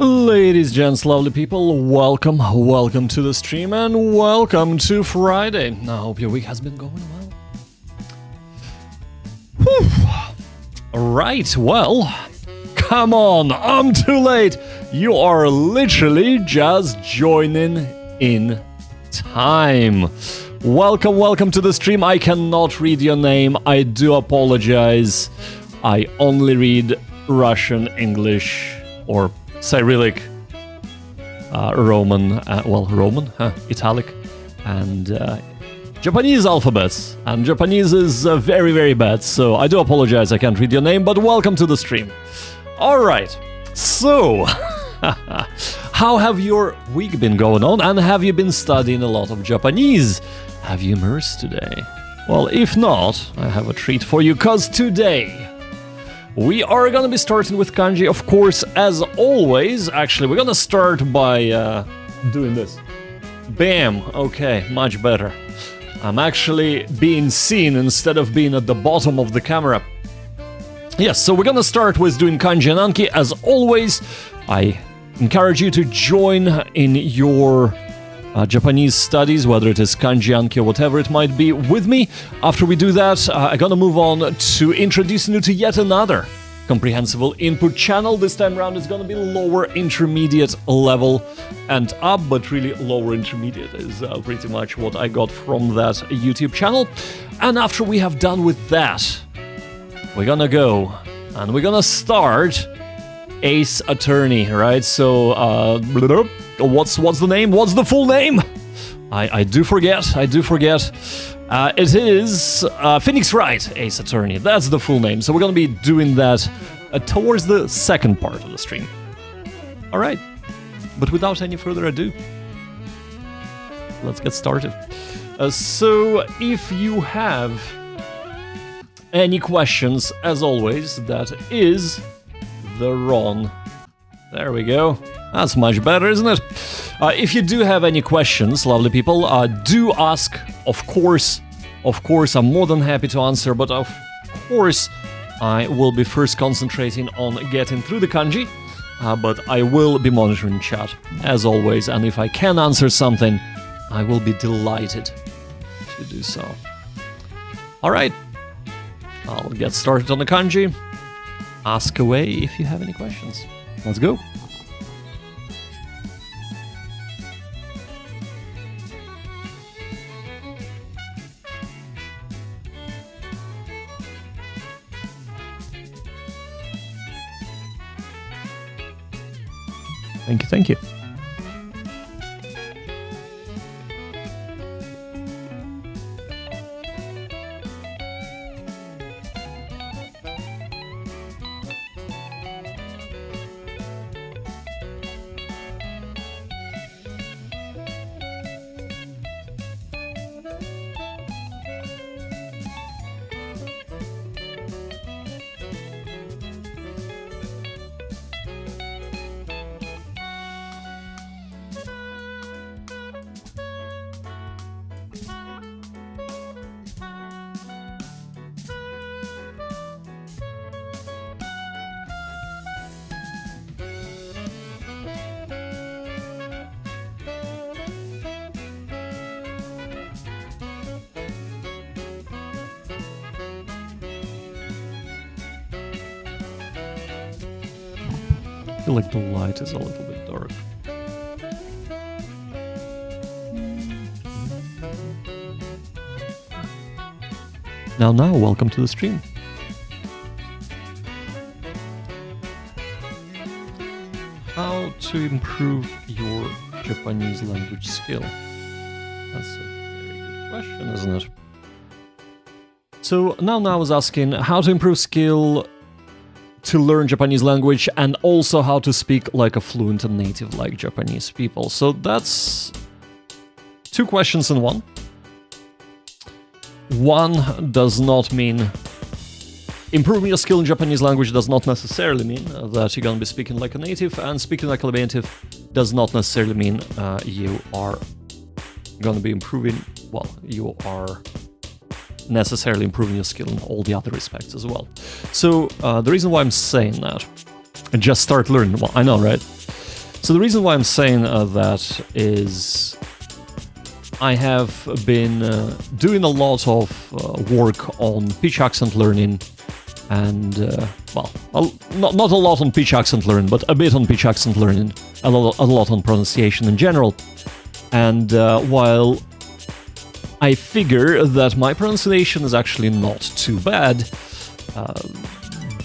Ladies, gents, lovely people, welcome to the stream and welcome to Friday. I hope your week has been going well. Right, well, come on, I'm too late. You are literally just joining in time. Welcome to the stream. I cannot read your name. I do apologize. I only read Russian, English, or Cyrillic, Roman, Italic, and Japanese alphabets. And Japanese is very, very bad, so I do apologize I can't read your name, but welcome to the stream. Alright, so, how have your week been going on, and have you been studying a lot of Japanese? Have you immersed today? Well, if not, I have a treat for you, cause today we are gonna be starting with kanji, of course, as always. Actually, we're gonna start by doing this. Bam! Okay, much better. I'm actually being seen instead of being at the bottom of the camera. Yes, so we're gonna start with doing Kanji and Anki. As always, I encourage you to join in your Japanese studies, whether it is Kanji, Anki, or whatever it might be, with me. After we do that, I'm gonna move on to introducing you to yet another Comprehensible Input channel. This time around it's gonna be lower intermediate level and up, but really lower intermediate is pretty much what I got from that YouTube channel. And after we have done with that, we're gonna go and we're gonna start Ace Attorney, right? So, what's the name? What's the full name? I do forget. It is Phoenix Wright, Ace Attorney. That's the full name. So we're gonna be doing that towards the second part of the stream. All right, but without any further ado, let's get started. So if you have any questions, as always, that is the wrong. There we go. That's much better, isn't it? If you do have any questions, lovely people, do ask. Of course, I'm more than happy to answer, but of course, I will be first concentrating on getting through the kanji, but I will be monitoring chat, as always, and if I can answer something, I will be delighted to do so. Alright, I'll get started on the kanji. Ask away if you have any questions. Let's go. Thank you. I feel like the light is a little bit dark. Now, welcome to the stream. How to improve your Japanese language skill? That's a very good question, isn't it? So now I was asking how to improve skill to learn Japanese language and also how to speak like a fluent and native like Japanese people. So that's two questions in one. One does not mean improving your skill in Japanese language does not necessarily mean that you're going to be speaking like a native, and speaking like a native does not necessarily mean you are going to be improving, well, you are necessarily improving your skill in all the other respects as well. So the reason why I'm saying that, just start learning, well, I know, right? So the reason why I'm saying that is I have been doing a lot of work on pitch accent learning and, not a lot on pitch accent learning, but a bit on pitch accent learning, a lot on pronunciation in general. And while I figure that my pronunciation is actually not too bad,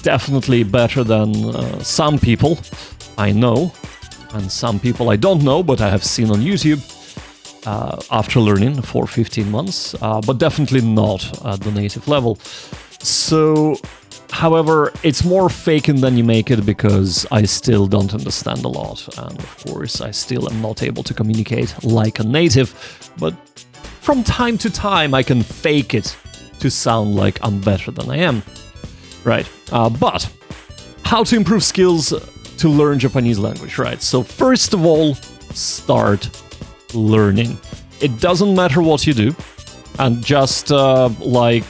definitely better than some people I know, and some people I don't know, but I have seen on YouTube after learning for 15 months, but definitely not at the native level. So, however, it's more faking than you make it because I still don't understand a lot, and of course I still am not able to communicate like a native, but from time to time I can fake it to sound like I'm better than I am. Right, but how to improve skills to learn Japanese language, right? So first of all, start learning. It doesn't matter what you do, and just like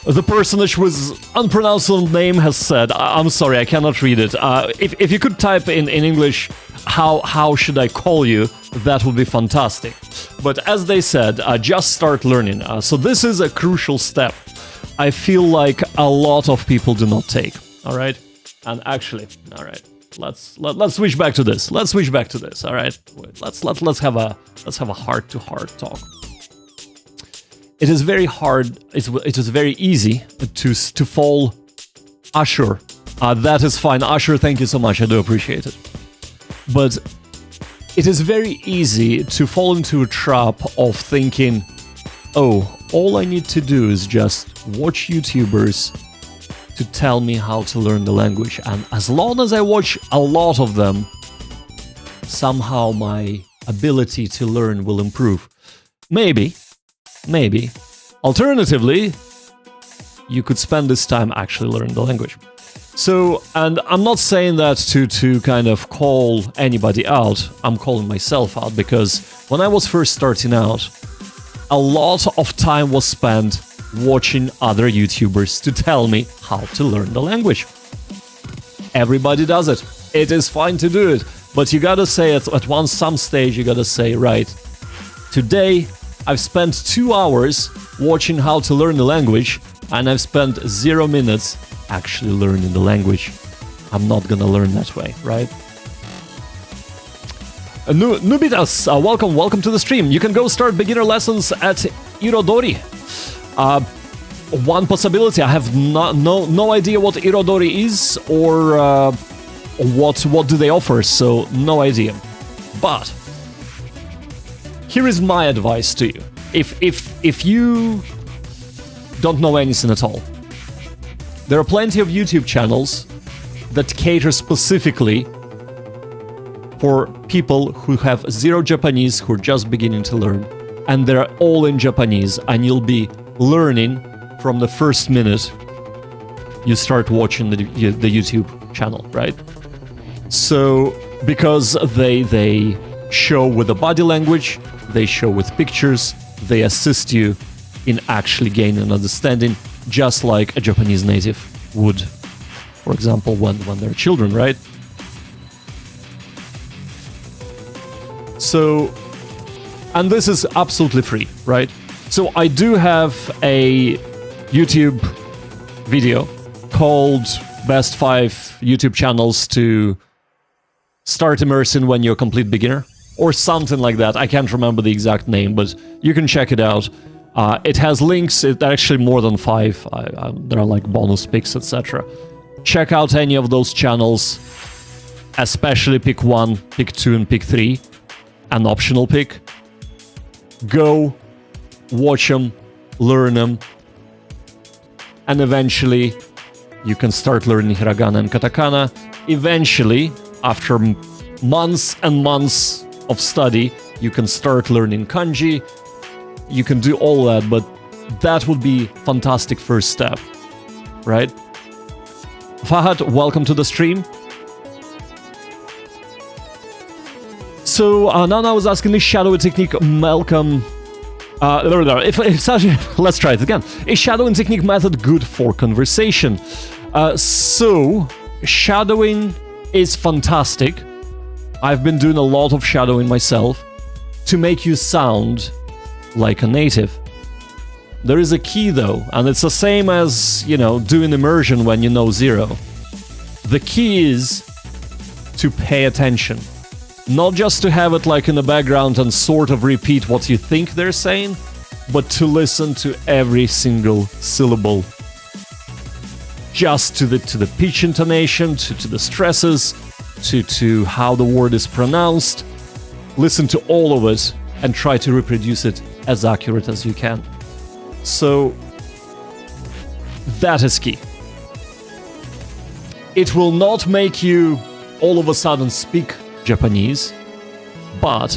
the personage with unpronounceable name has said, I'm sorry, I cannot read it. If you could type in English, how should I call you, that would be fantastic. But as they said, just start learning. So this is a crucial step I feel like a lot of people do not take. All right, and actually, all right, let's switch back to this. Let's switch back to this. All right, wait, let's have a heart-to-heart talk. It is very hard. It is very easy to fall. Sure, that is fine. Sure, thank you so much. I do appreciate it. But it is very easy to fall into a trap of thinking, oh, all I need to do is just watch YouTubers to tell me how to learn the language, and as long as I watch a lot of them, somehow my ability to learn will improve. Maybe. Alternatively, you could spend this time actually learning the language. So, and I'm not saying that to kind of call anybody out, I'm calling myself out, because when I was first starting out, a lot of time was spent watching other YouTubers to tell me how to learn the language. Everybody does it. It is fine to do it. But you gotta say at some stage, you gotta say, right, today I've spent 2 hours watching how to learn the language, and I've spent 0 minutes actually learning the language. I'm not gonna learn that way, right? Nubitas, welcome to the stream. You can go start beginner lessons at Irodori. One possibility. I have no idea what Irodori is or what do they offer, so no idea. But here is my advice to you. If you don't know anything at all, there are plenty of YouTube channels that cater specifically for people who have zero Japanese, who are just beginning to learn, and they're all in Japanese, and you'll be learning from the first minute you start watching the YouTube channel, right? So, because they show with the body language, they show with pictures, they assist you in actually gaining an understanding, just like a Japanese native would, for example, when they're children, right? So, and this is absolutely free, right? So I do have a YouTube video called Best 5 YouTube Channels to Start Immersing When You're a Complete Beginner, or something like that. I can't remember the exact name, but you can check it out. It has links, it's actually more than 5. There are like bonus picks, etc. Check out any of those channels, especially pick 1, pick 2, and pick 3. An optional pick. Go, watch them, learn them, and eventually you can start learning hiragana and katakana. Eventually, after months and months of study, you can start learning kanji. You can do all that, but that would be fantastic first step, right? Fahad, welcome to the stream. So Nana was asking, is shadowing technique Malcolm? Let's try it again. Is shadowing technique method good for conversation? So shadowing is fantastic I've been doing a lot of shadowing myself to make you sound like a native. There is a key though, and it's the same as, doing immersion when you know zero. The key is to pay attention. Not just to have it like in the background and sort of repeat what you think they're saying, but to listen to every single syllable. Just to the pitch intonation, to the stresses, to how the word is pronounced. Listen to all of it and try to reproduce it as accurate as you can. So that is key. It will not make you all of a sudden speak Japanese, but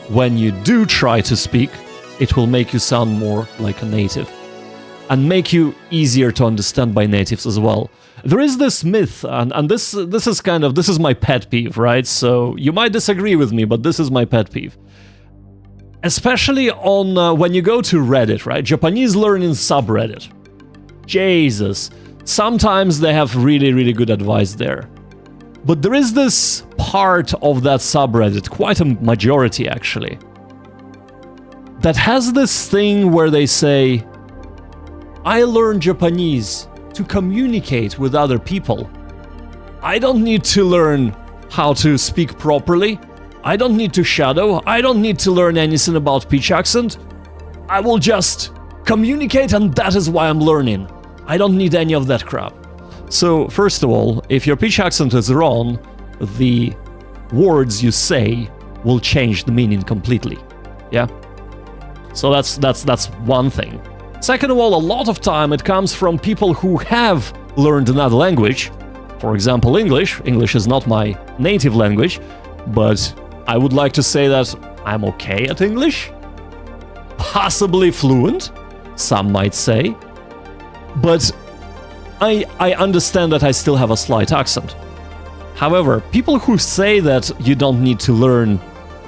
when you do try to speak, it will make you sound more like a native and make you easier to understand by natives as well. There is this myth, and this is my pet peeve, right? So you might disagree with me, but this is my pet peeve. Especially on when you go to Reddit, right? Japanese learning subreddit. Jesus. Sometimes they have really, really good advice there. But there is this part of that subreddit, quite a majority actually, that has this thing where they say, I learn Japanese to communicate with other people. I don't need to learn how to speak properly. I don't need to shadow. I don't need to learn anything about pitch accent. I will just communicate, and that is why I'm learning. I don't need any of that crap. So, first of all, if your pitch accent is wrong, the words you say will change the meaning completely. Yeah? So that's one thing. Second of all, a lot of time it comes from people who have learned another language. For example, English. English is not my native language, but I would like to say that I'm okay at English. Possibly fluent, some might say. But I understand that I still have a slight accent. However, people who say that you don't need to learn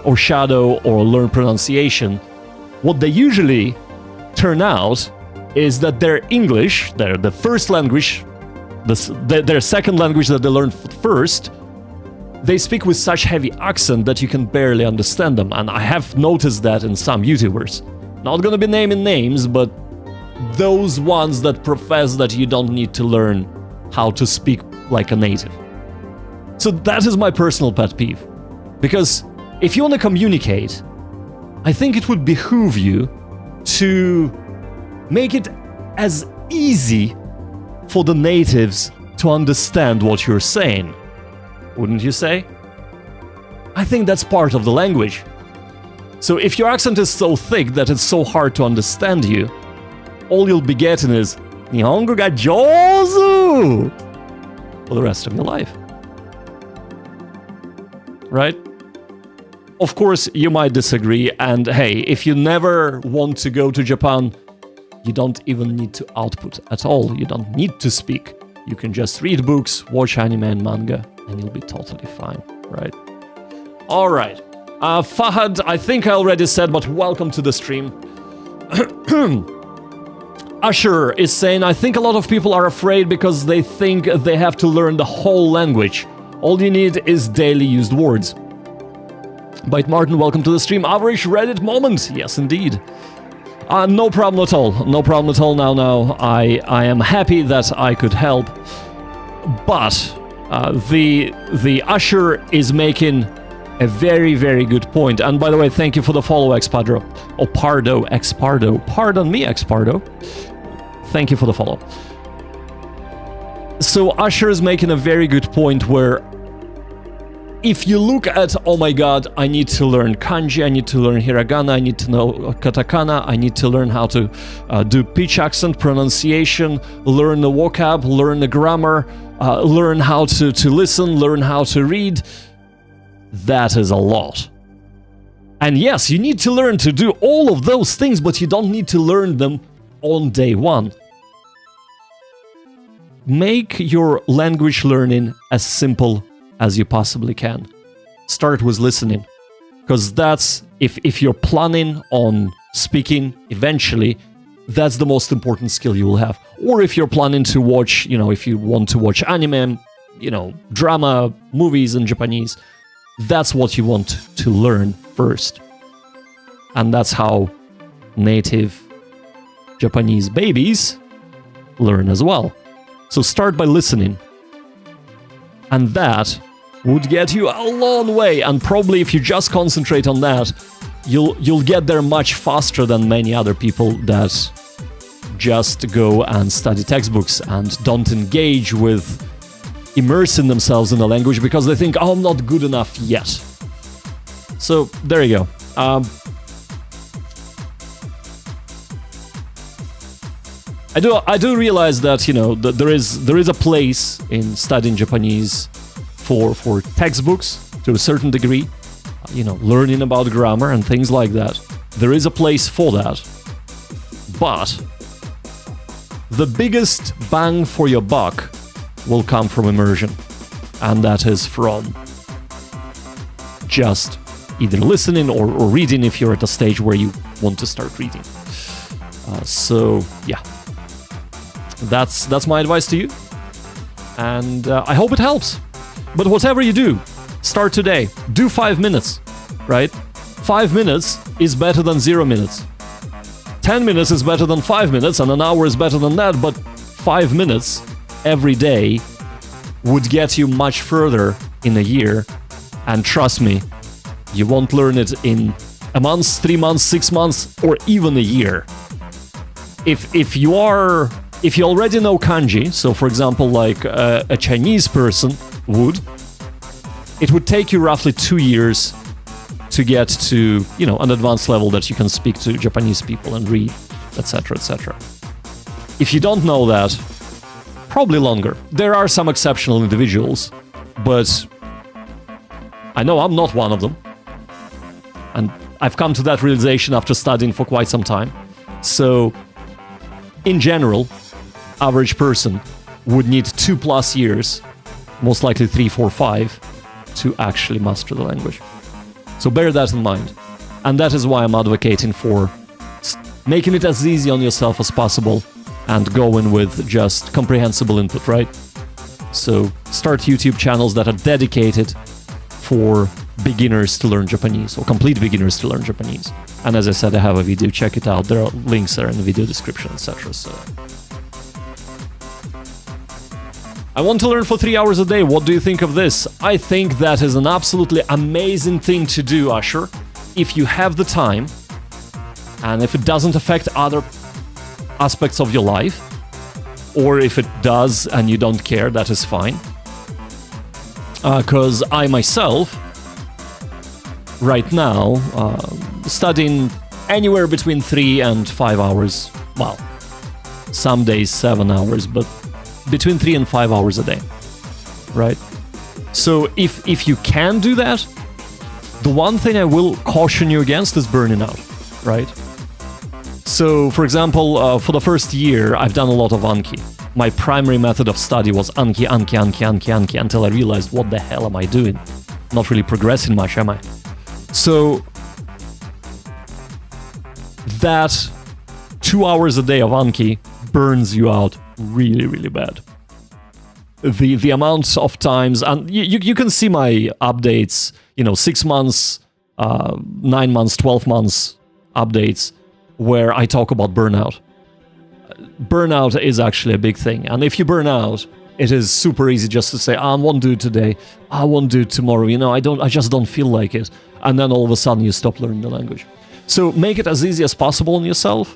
or shadow or learn pronunciation, what they usually turn out is that their English, the first language, their second language that they learned first, they speak with such heavy accent that you can barely understand them. And I have noticed that in some YouTubers. Not gonna be naming names, but those ones that profess that you don't need to learn how to speak like a native. So that is my personal pet peeve. Because if you want to communicate, I think it would behoove you to make it as easy for the natives to understand what you're saying. Wouldn't you say? I think that's part of the language. So if your accent is so thick that it's so hard to understand you, all you'll be getting is Nihongo ga jouzu for the rest of your life. Right? Of course, you might disagree, and hey, if you never want to go to Japan, you don't even need to output at all. You don't need to speak. You can just read books, watch anime and manga, and you'll be totally fine, right? Alright. Fahad, I think I already said, but welcome to the stream. Usher is saying, I think a lot of people are afraid because they think they have to learn the whole language. All you need is daily used words. Bite Martin, welcome to the stream. Average Reddit moment. Yes, indeed. No problem at all. No problem at all now. I am happy that I could help. But the Usher is making a very, very good point. And by the way, thank you for the follow, Xpardo. Or Pardo, Xpardo. Pardon me, Xpardo. Thank you for the follow. So Usher is making a very good point where if you look at, oh my god, I need to learn kanji, I need to learn hiragana, I need to know katakana, I need to learn how to do pitch accent, pronunciation, learn the vocab, learn the grammar, learn how to listen, learn how to read. That is a lot. And yes, you need to learn to do all of those things, but you don't need to learn them on day one. Make your language learning as simple as you possibly can. Start with listening, because that's, if you're planning on speaking eventually, that's the most important skill you will have. Or if you're planning to watch, if you want to watch anime, drama, movies in Japanese, that's what you want to learn first. And that's how native Japanese babies learn as well. So start by listening. And that would get you a long way. And probably if you just concentrate on that, you'll get there much faster than many other people that just go and study textbooks and don't engage with immersing themselves in the language because they think, oh, I'm not good enough yet. So there you go. I do realize that, you know, that there is a place in studying Japanese for textbooks to a certain degree, you know, learning about grammar and things like that. There is a place for that. But the biggest bang for your buck will come from immersion. And that is from just either listening or reading if you're at a stage where you want to start reading. So, yeah. That's my advice to you. And I hope it helps. But whatever you do, start today. Do 5 minutes, right? 5 minutes is better than 0 minutes. 10 minutes is better than 5 minutes, and an hour is better than that, but 5 minutes every day would get you much further in a year. And trust me, you won't learn it in a month, 3 months, 6 months, or even a year. If you already know kanji, so for example, like a Chinese person would, it would take you roughly 2 years to get to, you know, an advanced level that you can speak to Japanese people and read, etc., etc. If you don't know that, probably longer. There are some exceptional individuals, but I know I'm not one of them. And I've come to that realization after studying for quite some time. So, in general, average person would need 2+ years, most likely 3, 4, 5, to actually master the language. So bear that in mind. And that is why I'm advocating for making it as easy on yourself as possible and going with just comprehensible input, right? So start YouTube channels that are dedicated for beginners to learn Japanese, or complete beginners to learn Japanese. And as I said, I have a video, check it out. There are links there in the video description, etc. So I want to learn for 3 hours a day. What do you think of this? I think that is an absolutely amazing thing to do, Usher, if you have the time and if it doesn't affect other aspects of your life, or if it does and you don't care, that is fine. Because I myself, right now, studying anywhere between 3 and 5 hours, well, some days 7 hours, but between 3 and 5 hours a day, right? So if you can do that, the one thing I will caution you against is burning out, right? So, for example, for the first year, I've done a lot of Anki. My primary method of study was Anki, until I realized, what the hell am I doing? Not really progressing much, am I? So, that 2 hours a day of Anki burns you out really, really bad. The amount of times, and you can see my updates, 6 months, 9 months, 12 months updates, where I talk about burnout. Burnout is actually a big thing, and if you burn out, it is super easy just to say, I won't do it today, I won't do it tomorrow, I just don't feel like it, and then all of a sudden you stop learning the language. So make it as easy as possible on yourself.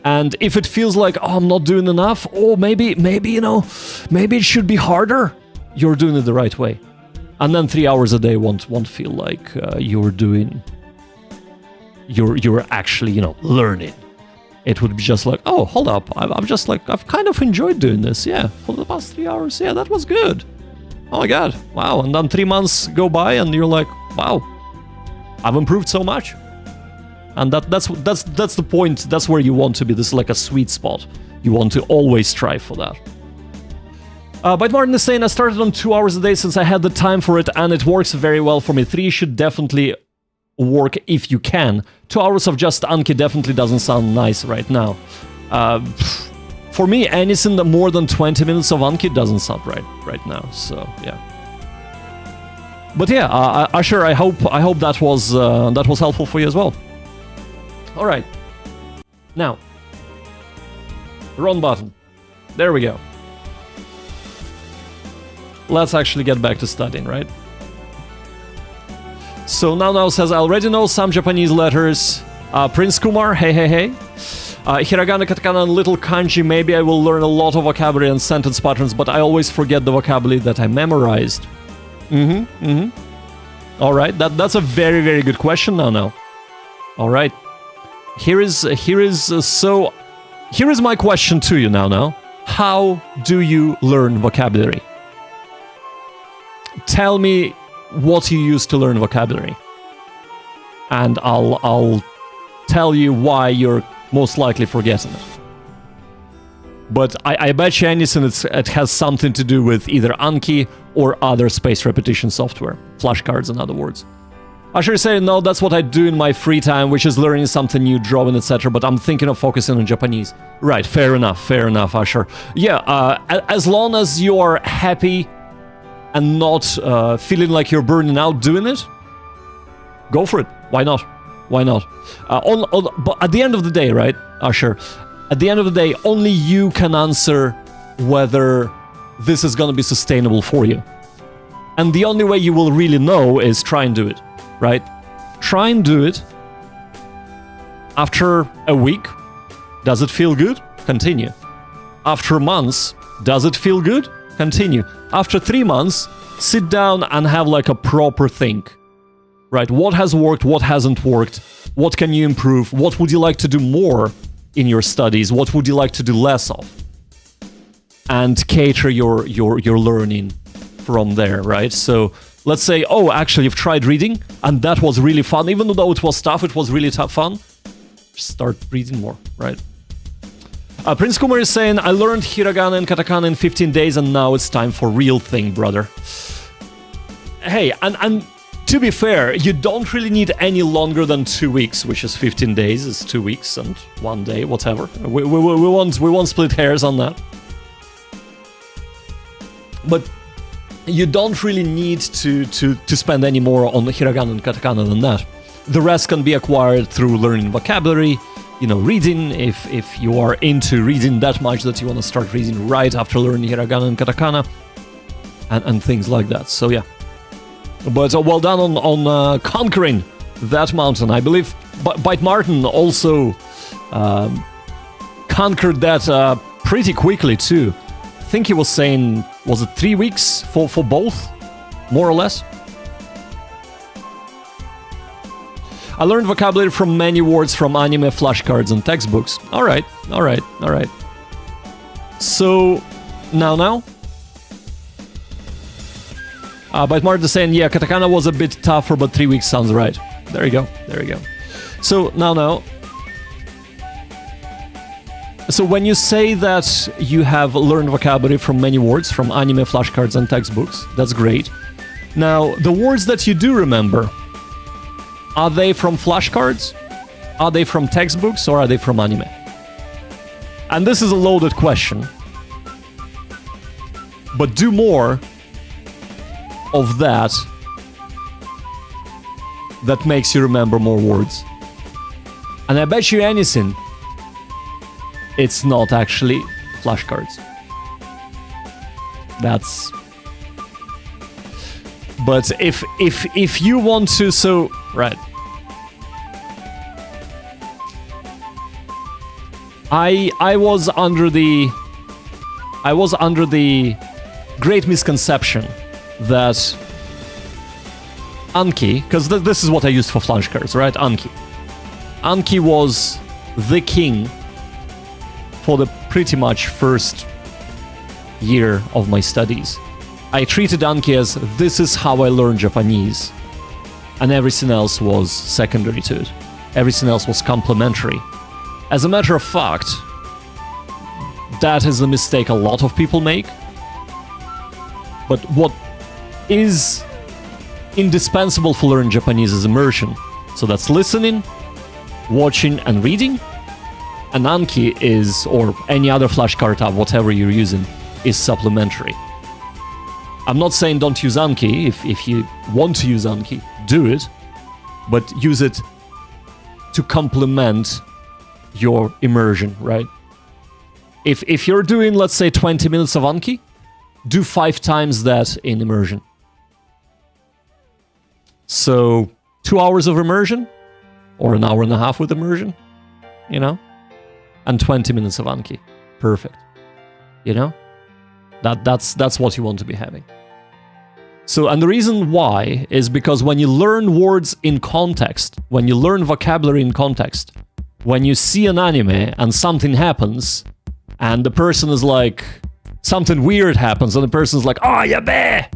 And if it feels like, I'm not doing enough, or maybe it should be harder, you're doing it the right way. And then 3 hours a day won't feel like you're actually, learning. It would be just like, oh, hold up, I've kind of enjoyed doing this, yeah, for the past 3 hours, yeah, that was good. Oh my god, wow, and then 3 months go by and you're like, wow, I've improved so much. And that's the point. That's where you want to be. This is like a sweet spot. You want to always strive for that. But Martin is saying, I started on 2 hours a day since I had the time for it, and it works very well for me. 3 should definitely work if you can. 2 hours of just Anki definitely doesn't sound nice right now. For me, anything more than 20 minutes of Anki doesn't sound right now. So, yeah. But yeah, Asher, I hope that was helpful for you as well. All right. Now, wrong button. There we go. Let's actually get back to studying, right? So now says, I already know some Japanese letters. Prince Kumar, hey. Hiragana, katakana, and little kanji. Maybe I will learn a lot of vocabulary and sentence patterns, but I always forget the vocabulary that I memorized. All right, that's a very, very good question now. All right. Here is my question to you now. How do you learn vocabulary? Tell me what you use to learn vocabulary, and I'll tell you why you're most likely forgetting it. But I bet you anything it has something to do with either Anki or other space repetition software, flashcards in other words. I should say, no, that's what I do in my free time, which is learning something new, drawing, etc. But I'm thinking of focusing on Japanese. Right, fair enough, Asher. Yeah, as long as you are happy and not feeling like you're burning out doing it, go for it. Why not? But at the end of the day, right, Asher? At the end of the day, only you can answer whether this is going to be sustainable for you. And the only way you will really know is try and do it, right? Try and do it. After a week, does it feel good? Continue. After months, does it feel good? Continue. After 3 months, sit down and have like a proper think. Right? What has worked? What hasn't worked? What can you improve? What would you like to do more in your studies? What would you like to do less of? And cater your learning from there, right? So let's say, oh, actually, you've tried reading, and that was really fun. Even though it was tough, it was really fun. Just start reading more, right? Prince Kumar is saying, I learned hiragana and katakana in 15 days, and now it's time for real thing, brother. Hey, and to be fair, you don't really need any longer than 2 weeks, which is 15 days, is 2 weeks and 1 day, whatever. We won't split hairs on that. But you don't really need to spend any more on hiragana and katakana than that. The rest can be acquired through learning vocabulary, reading, if you are into reading that much that you want to start reading right after learning hiragana and katakana, and things like that. So yeah. But well done on conquering that mountain. I believe Bite Martin also conquered that pretty quickly too. I think he was saying, was it 3 weeks for both, more or less? I learned vocabulary from many words from anime, flashcards, and textbooks. All right. So now. But Martin is saying, yeah, katakana was a bit tougher, but 3 weeks sounds right. There you go. So now. So when you say that you have learned vocabulary from many words, from anime, flashcards, and textbooks, that's great. Now, the words that you do remember, are they from flashcards? Are they from textbooks? Or are they from anime? And this is a loaded question. But do more of that makes you remember more words. And I bet you anything, it's not actually flashcards. But if you want to, so right. I was under the great misconception that Anki, because this is what I used for flashcards, right? Anki was the king for the pretty much first year of my studies. I treated Anki as, this is how I learned Japanese, and everything else was secondary to it. Everything else was complementary. As a matter of fact, that is a mistake a lot of people make. But what is indispensable for learning Japanese is immersion. So that's listening, watching, and reading. And Anki is, or any other flashcard tab, whatever you're using, is supplementary. I'm not saying don't use Anki. If you want to use Anki, do it. But use it to complement your immersion, right? If you're doing, let's say, 20 minutes of Anki, do 5 times that in immersion. So 2 hours of immersion, or an hour and a half with immersion, you know? And 20 minutes of Anki. Perfect. You know? That's what you want to be having. So, and the reason why is because when you learn words in context, when you learn vocabulary in context, when you see an anime and something happens, and the person is like, something weird happens, and the person's like, oh, yabe!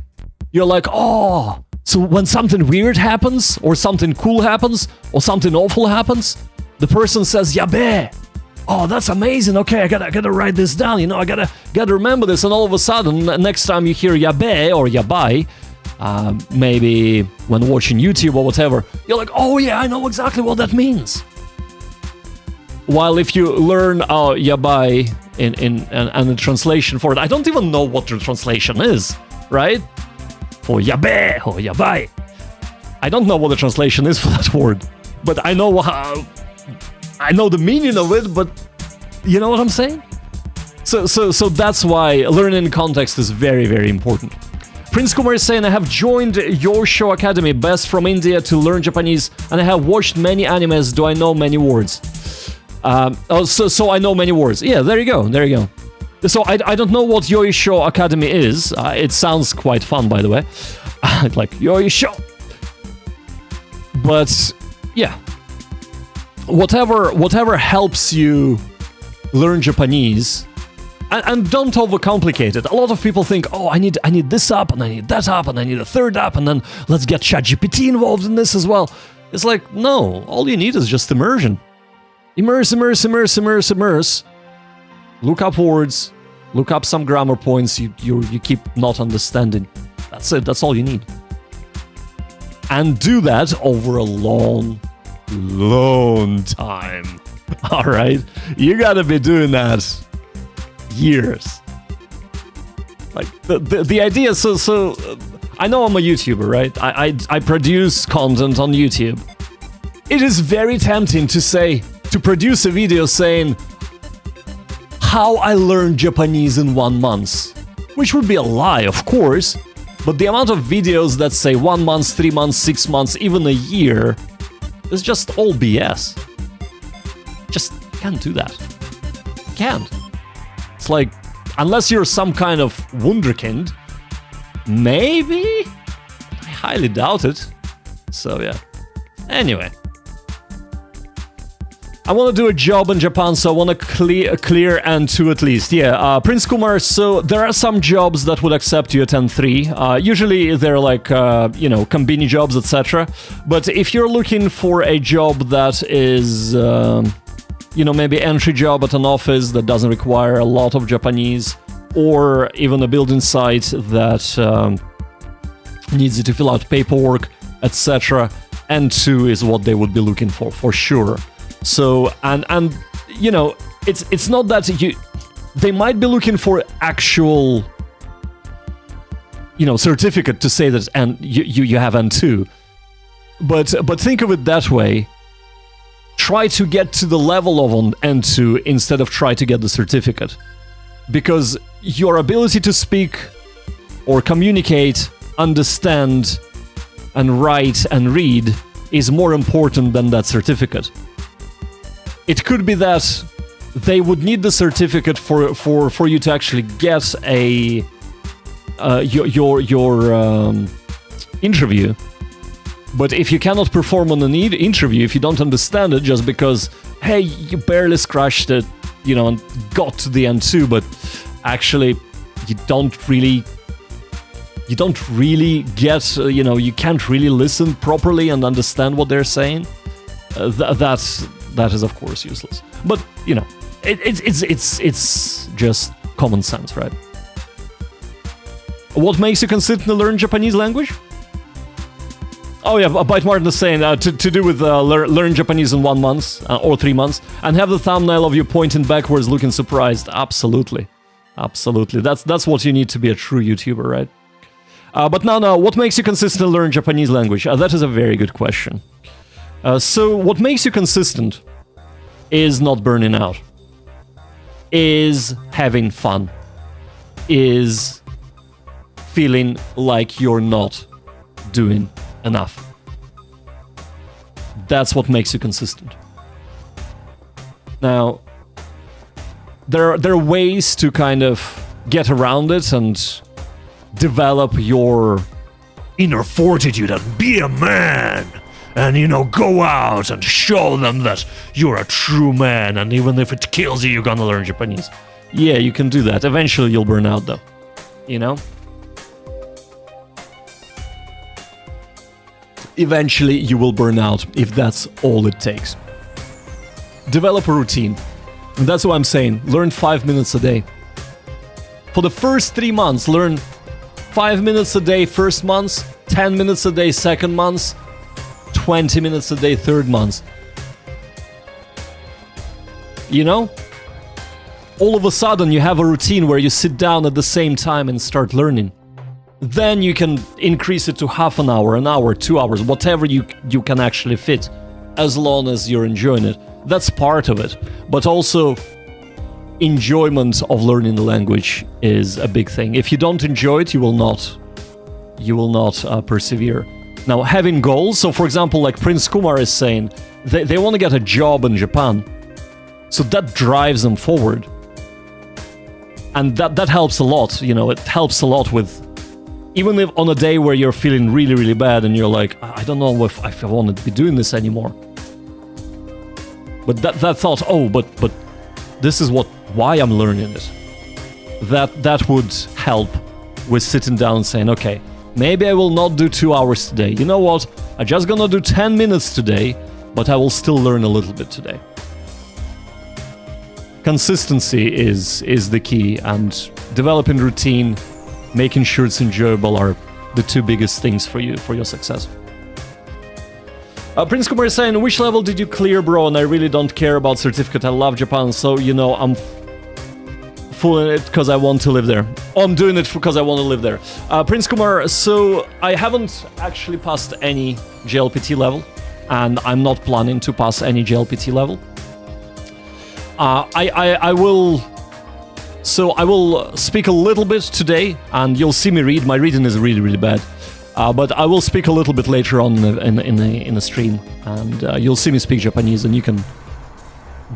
You're like, oh! So when something weird happens, or something cool happens, or something awful happens, the person says, yabe! Oh, that's amazing. Okay, I gotta write this down. You know, I gotta remember this. And all of a sudden, next time you hear yabe or yabai, maybe when watching YouTube or whatever, you're like, oh yeah, I know exactly what that means. While if you learn yabai and the translation for it, I don't even know what the translation is, right? For yabe or yabai, I don't know what the translation is for that word, but I know how. I know the meaning of it, but you know what I'm saying? So that's why learning context is very, very important. Prince Kumar is saying, I have joined your show academy, best from India, to learn Japanese, and I have watched many animes. Do I know many words? So I know many words. Yeah, there you go. So I don't know what Yoi Show Academy is. It sounds quite fun, by the way. Like, Yoi Show. But, yeah. Whatever helps you learn Japanese, and don't overcomplicate it. A lot of people think, oh, I need this app, and I need that app, and I need a third app, and then let's get ChatGPT involved in this as well. It's like, no, all you need is just immersion. Immerse. Look up words, look up some grammar points you keep not understanding. That's it, that's all you need. And do that over a long time. All right, you gotta be doing that years. Like the idea. So I know I'm a YouTuber, right? I produce content on YouTube. It is very tempting to produce a video saying how I learned Japanese in 1 month, which would be a lie, of course. But the amount of videos that say 1 month, 3 months, 6 months, even a year, is just all BS. Just can't do that. Can't. It's like, unless you're some kind of wunderkind, maybe? I highly doubt it. So yeah. Anyway. I want to do a job in Japan, so I want to clear N2 at least. Yeah, Prince Kumar, so there are some jobs that would accept you at N3. Usually they're like, combini jobs, etc. But if you're looking for a job that is, maybe entry job at an office that doesn't require a lot of Japanese, or even a building site that needs you to fill out paperwork, etc., N2 is what they would be looking for sure. So, and it's not that they might be looking for actual, certificate to say that you have N2, but think of it that way. Try to get to the level of N2 instead of try to get the certificate, because your ability to speak or communicate, understand, and write and read is more important than that certificate. It could be that they would need the certificate for you to actually get your interview. But if you cannot perform on an interview, if you don't understand it just because, hey, you barely scratched it, and got to the N2, but actually you don't really get, you can't really listen properly and understand what they're saying, that is of course useless. But it's just common sense, right? What makes you consistently learn Japanese language? Oh yeah, Byte Martin is saying to do with learn Japanese in 1 month or 3 months, and have the thumbnail of you pointing backwards, looking surprised. Absolutely. That's what you need to be a true YouTuber, right? But now, what makes you consistently learn Japanese language? That is a very good question. So what makes you consistent is not burning out, is having fun, is feeling like you're not doing enough. That's what makes you consistent. Now, there are ways to kind of get around it and develop your inner fortitude and be a man. And, go out and show them that you're a true man. And even if it kills you, you're gonna learn Japanese. Yeah, you can do that. Eventually, you'll burn out, though. Eventually, you will burn out if that's all it takes. Develop a routine. And that's what I'm saying. Learn 5 minutes a day. For the first 3 months, learn 5 minutes a day first month, 10 minutes a day second month, 20 minutes a day third month. All of a sudden you have a routine where you sit down at the same time and start learning. Then you can increase it to half an hour, 2 hours, whatever you can actually fit, as long as you're enjoying it. That's part of it. But also, enjoyment of learning the language is a big thing. If you don't enjoy it, you will not persevere. Now, having goals, so for example, like Prince Kumar is saying, they want to get a job in Japan. So that drives them forward. And that helps a lot, it helps a lot with, even if on a day where you're feeling really, really bad and you're like, I don't know if I want to be doing this anymore. But that thought, but this is why I'm learning it. That would help with sitting down and saying, okay, maybe I will not do 2 hours today. You know what? I'm just gonna do 10 minutes today, but I will still learn a little bit today. Consistency is the key, and developing routine, making sure it's enjoyable are the two biggest things for your success. Prince Kumar is saying, which level did you clear, bro? And I really don't care about certificate. I love Japan, so I'm fooling it because I want to live there. I'm doing it because I want to live there. Prince Kumar, so I haven't actually passed any JLPT level, and I'm not planning to pass any JLPT level. I will speak a little bit today, and you'll see me read. My reading is really, really bad. But I will speak a little bit later on in the stream, and you'll see me speak Japanese, and you can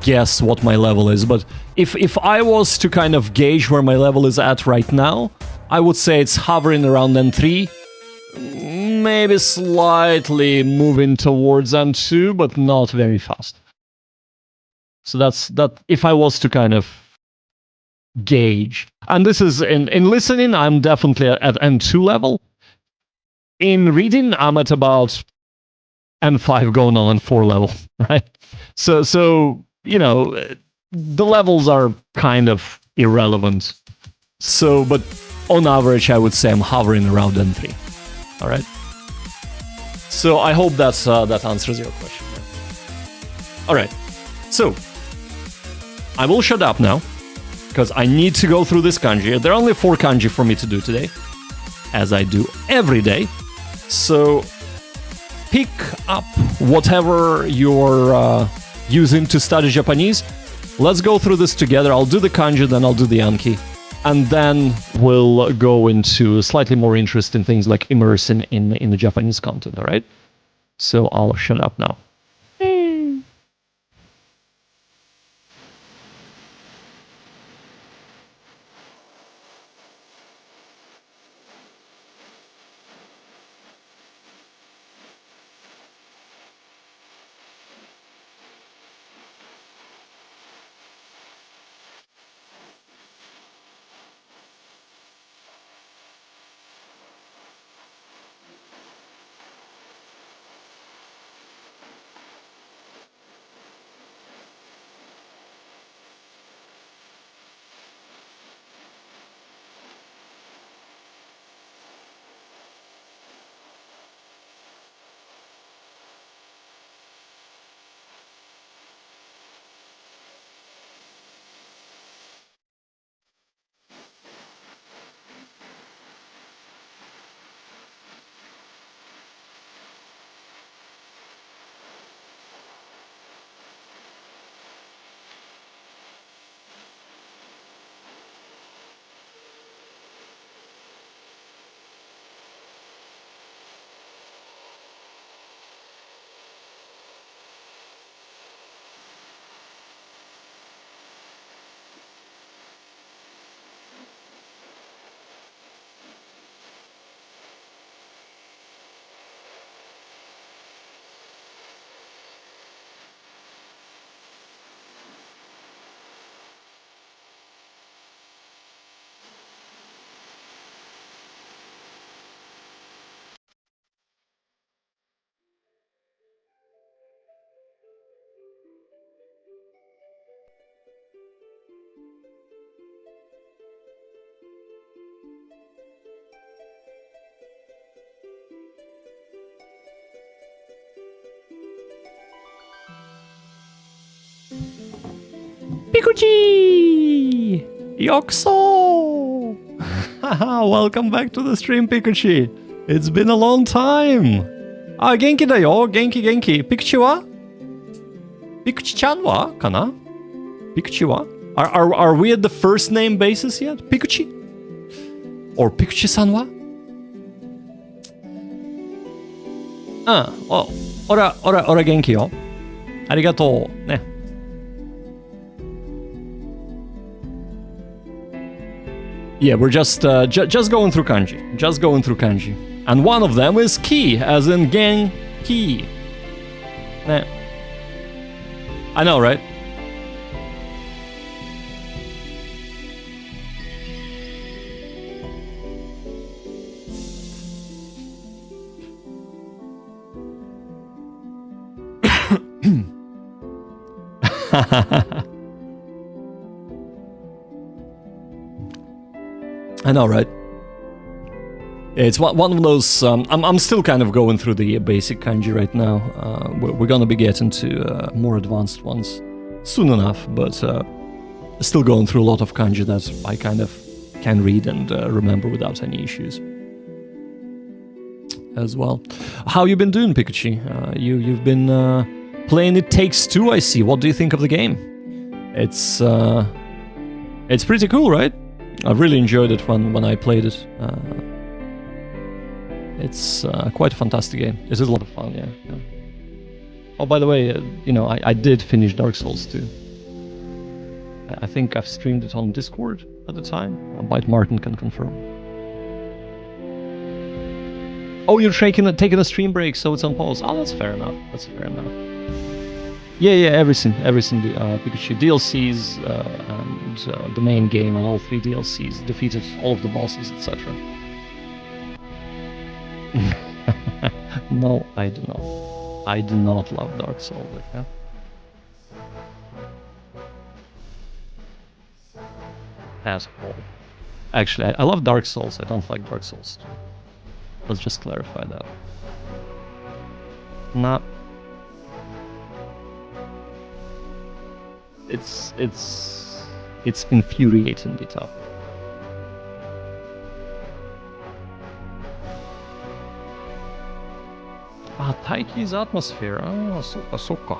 guess what my level is. But if I was to kind of gauge where my level is at right now, I would say it's hovering around N3, maybe slightly moving towards N2, but not very fast. So that's that. If I was to kind of gauge, and this is in listening, I'm definitely at N2 level. In reading, I'm at about N5 going on N4 level, right? So the levels are kind of irrelevant. So, but on average, I would say I'm hovering around N3. All right. So I hope that answers your question. All right. So I will shut up now because I need to go through this kanji. There are only 4 kanji for me to do today, as I do every day. So pick up whatever you're using to study Japanese. Let's go through this together. I'll do the kanji, then I'll do the Anki. And then we'll go into slightly more interesting things like immersing in the Japanese content, all right? So I'll shut up now. Pikuchi! Yokuso! Welcome back to the stream, Pikuchi. It's been a long time. Genki da yo. Genki. Pikuchi wa? Pikuchi-chan wa? Kana? Pikuchi wa? Are we at the first name basis yet? Pikuchi? Or Pikuchi-san wa? Ora genki yo. Arigatou. Ne. Yeah, we're just going through kanji. Just going through kanji. And one of them is ki, as in genki. Ne. I know, right? I know, right? It's one of those. I'm still kind of going through the basic kanji right now. We're gonna be getting to more advanced ones soon enough, but still going through a lot of kanji that I kind of can read and remember without any issues as well. How you been doing, Pikachu? You've been playing It Takes Two, I see. What do you think of the game? It's pretty cool, right? I really enjoyed it when I played it. It's quite a fantastic game. It is a lot of fun, yeah. Oh, by the way, I did finish Dark Souls 2. I think I've streamed it on Discord at the time. Bite Martin can confirm. Oh, you're taking a stream break, so it's on pause. Oh, that's fair enough. Yeah, everything. Pikachu DLCs and the main game and all 3 DLCs, defeated all of the bosses, etc. No, I do not. I do not love Dark Souls. Yeah? As a whole. Actually, I love Dark Souls. I don't like Dark Souls 2. Let's just clarify that. Nah. It's infuriatingly tough. Taiki's atmosphere. Soka.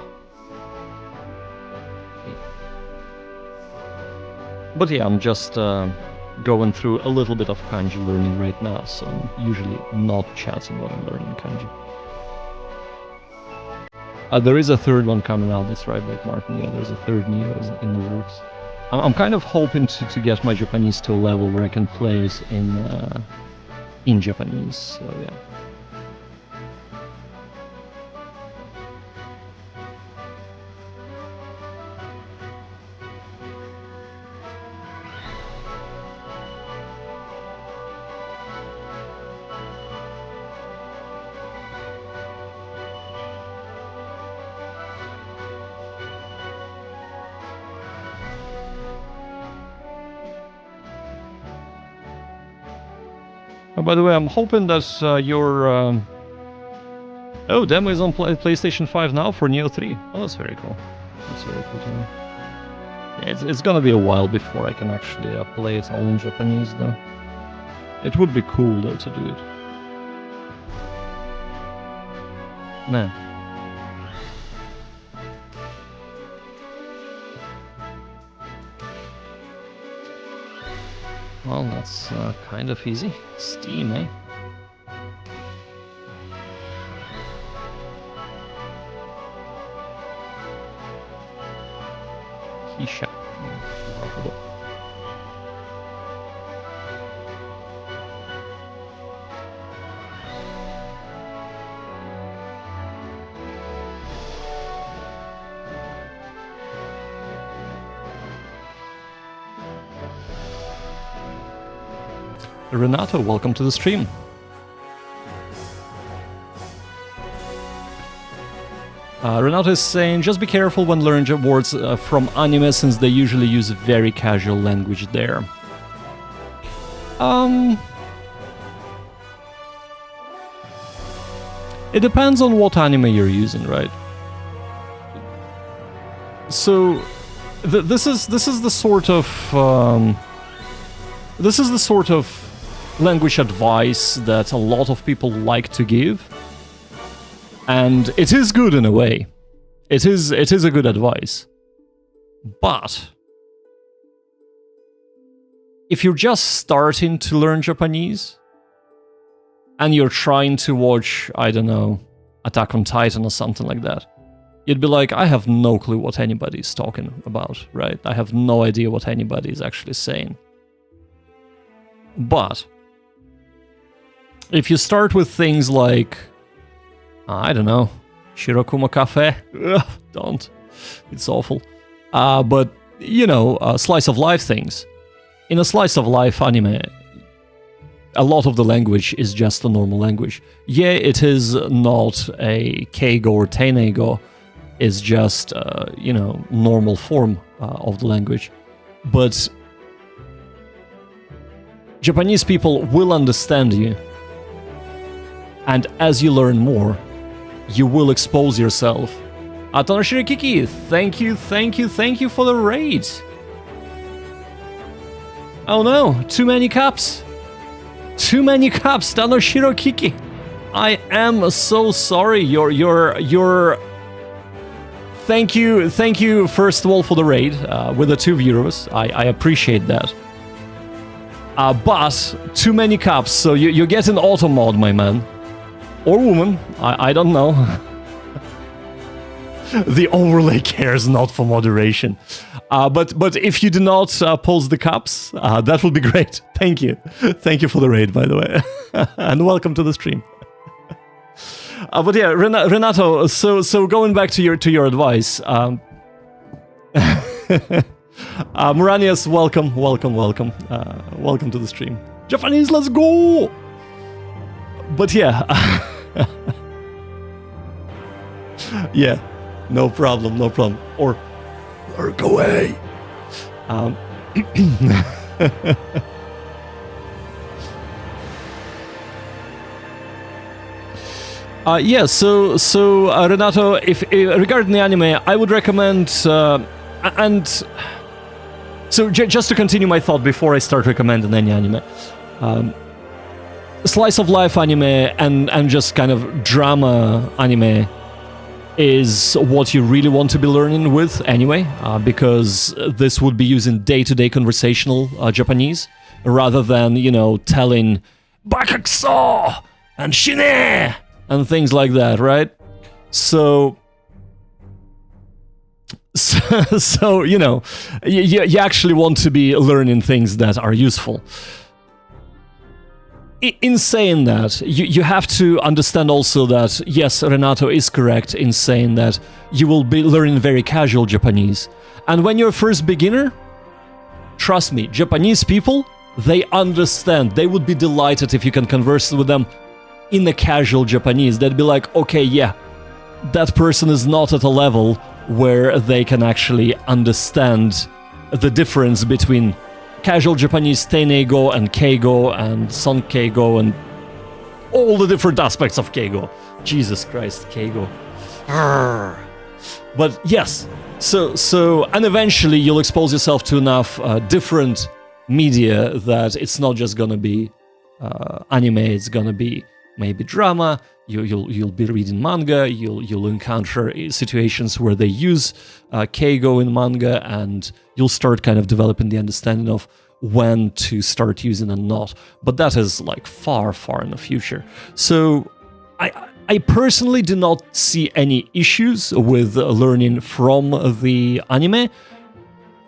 But yeah, I'm just going through a little bit of kanji learning right now, so I'm usually not chatting when I'm learning kanji. There is a third one coming out, that's right, like Martin. Yeah, there's a third Neo in the works. I'm kind of hoping to get my Japanese to a level where I can play it in Japanese, so yeah. By the way, I'm hoping that your demo is on PlayStation 5 now for Neo 3. Oh, that's very cool. That's very cool to know. Yeah, it's gonna be a while before I can actually play it all in Japanese, though. It would be cool, though, to do it. Man. Well, that's kind of easy. Steam, eh? Kisha. Renato, welcome to the stream. Renato is saying, just be careful when learning words from anime, since they usually use very casual language there. It depends on what anime you're using, right? So, this is the sort of language advice that a lot of people like to give, and it is good in a way. It is a good advice, but if you're just starting to learn Japanese and you're trying to watch, I don't know, Attack on Titan or something like that, you'd be like, I have no clue what anybody's talking about, right? I have no idea what anybody is actually saying. But if you start with things like, I don't know, Shirokuma Cafe, don't, it's awful. But, you know, slice of life things. In a slice of life anime, a lot of the language is just a normal language. Yeah, it is not a keigo or teinego, it's just, you know, normal form of the language. But Japanese people will understand you. And as you learn more, you will expose yourself. Tanoshiro Kiki, thank you for the raid. Oh no, too many caps. Too many caps, Tanoshiro Kiki. I am so sorry. You're. Thank you first of all for the raid with the 2 viewers. I appreciate that. But too many caps, so you get an auto mod, my man. Or woman, I don't know. The overlay cares not for moderation. But if you do not post the caps, that would be great. Thank you. Thank you for the raid, by the way. And welcome to the stream. But yeah, Renato, so going back to your advice. Moranias, welcome. Welcome to the stream. Japanese, let's go! But yeah. Yeah, no problem. Or lurk away. Yeah, so Renato, if regarding the anime, I would recommend and so just to continue my thought before I start recommending any anime. Slice of life anime and just kind of drama anime is what you really want to be learning with anyway, because this would be using day-to-day conversational Japanese rather than, you know, telling Bakakso and Shine and things like that, right? So you know, you actually want to be learning things that are useful. In saying that, you have to understand also that, yes, Renato is correct in saying that you will be learning very casual Japanese. And when you're a first beginner, trust me, Japanese people, they understand. They would be delighted if you can converse with them in a casual Japanese. They'd be like, okay, yeah, that person is not at a level where they can actually understand the difference between casual Japanese teinego and keigo and sonkeigo and all the different aspects of keigo. Jesus Christ, keigo. But yes, so and eventually you'll expose yourself to enough different media that it's not just gonna be anime, it's gonna be maybe drama. You'll be reading manga. You'll encounter situations where they use keigo in manga, and you'll start kind of developing the understanding of when to start using and not. But that is like far in the future. So I personally do not see any issues with learning from the anime,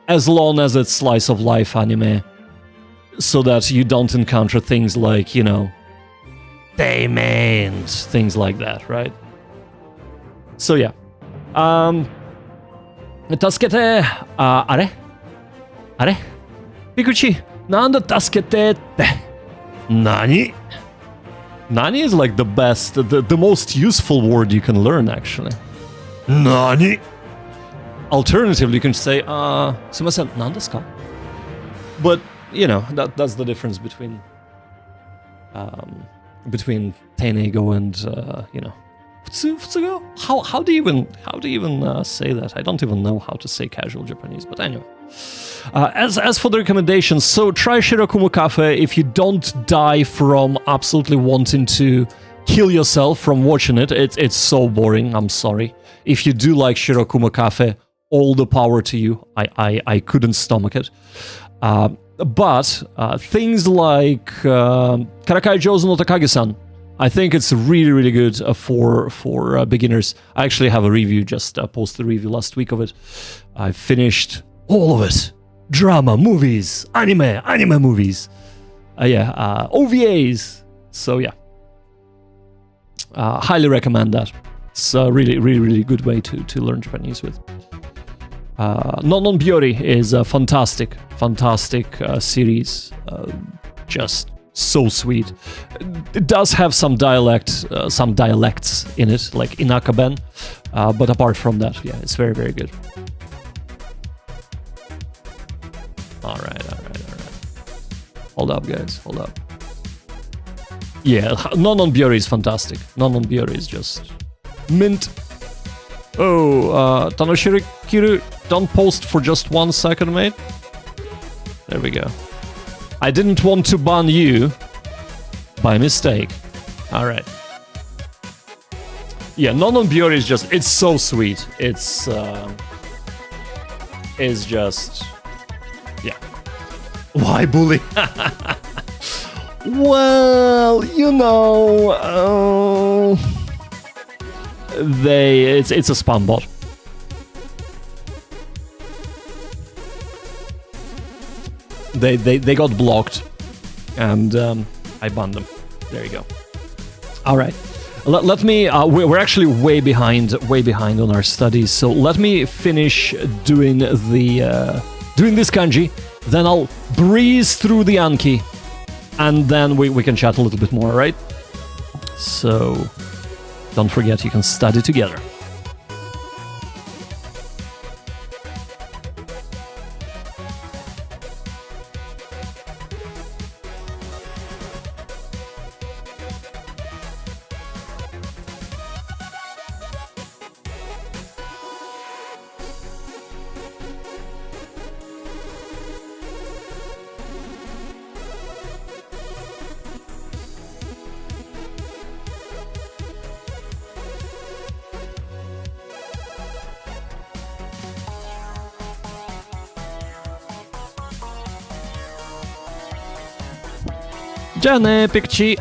as long as it's slice of life anime, so that you don't encounter things like, you know, they meant things like that, right? So yeah. 助けて、あれピクチ、なんだ助けてって。何 Nani is like the best, the most useful word you can learn, actually. Nani? Alternatively, you can say, すみません、何ですか? But, you know, that's the difference between teinego and, you know, futsugo? How do you even say that? I don't even know how to say casual Japanese, but anyway. As for the recommendations, so try Shirakumo Cafe if you don't die from absolutely wanting to kill yourself from watching it. It's so boring, I'm sorry. If you do like Shirakumo Cafe, all the power to you. I couldn't stomach it. But things like Karakai Jouzu no Takagi-san, I think it's really, really good for beginners. I actually have a review, just posted a review last week of it. I finished all of it. Drama, movies, anime movies. OVAs. So yeah. Highly recommend that. It's a really, really, really good way to learn Japanese with. Non Biori is a fantastic series. Just so sweet. It does have some dialects in it, like Inakaben. But apart from that, yeah, it's very, very good. All right. Hold up, guys. Hold up. Yeah, Non Biori is fantastic. Non Biori is just mint. Oh, Tanoshiro Kiru, don't post for just 1 second, mate. There we go. I didn't want to ban you by mistake. Alright. Yeah, Non Biori is just, it's so sweet. It's just, yeah. Why bully? Well, you know, it's a spam bot. They got blocked, and I banned them. There you go. All right, let me. We're actually way behind on our studies. So let me finish doing this kanji. Then I'll breeze through the Anki, and then we can chat a little bit more, right? So don't forget, you can study together.じゃあね、ペクチ。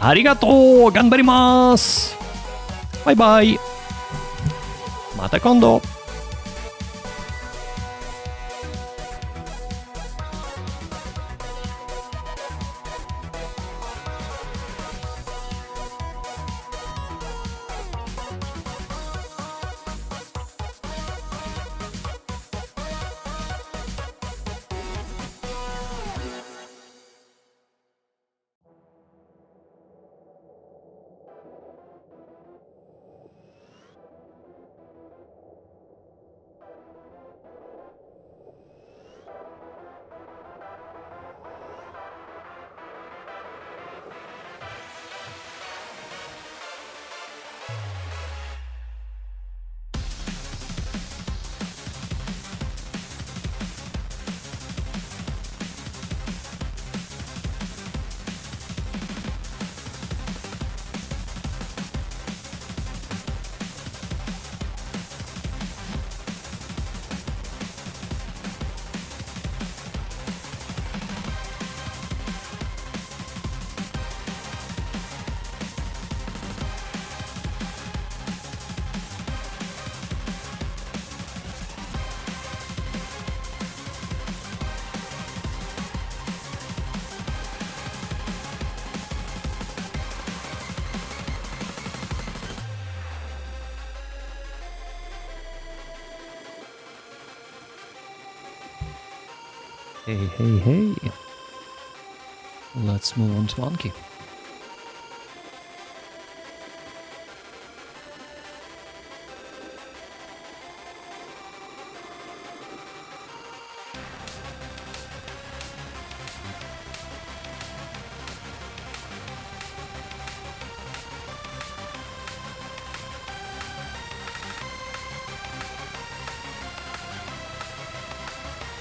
ありがとう。頑張ります。バイバイ。また今度。Hey. Let's move on to Anki.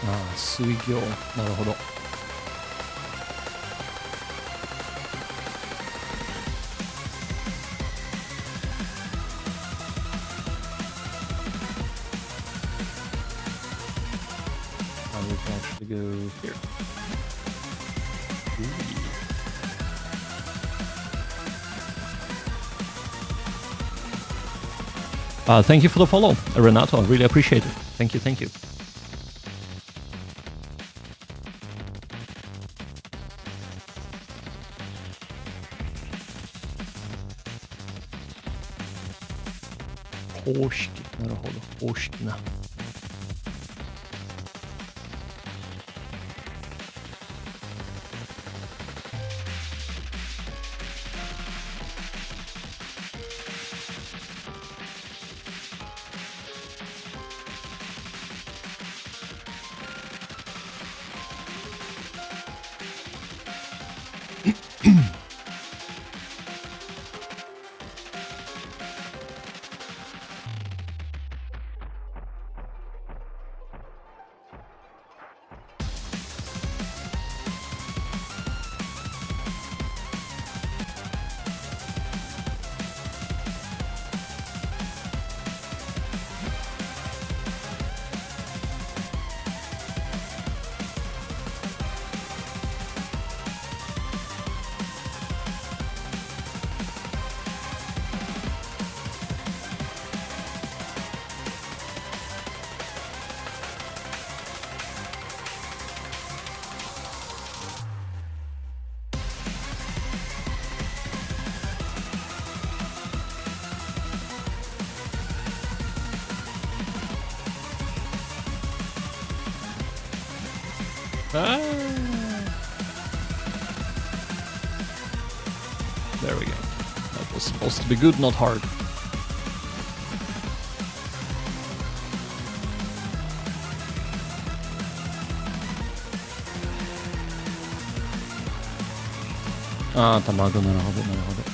ああ、水行。なるほど。And we can actually go here. Thank you for the follow, Renato. I really appreciate it. Thank you, thank you. Hoshiki. なるほど。方式な。There we go. That was supposed to be good, not hard. Ah, 卵、なるほど、なるほど。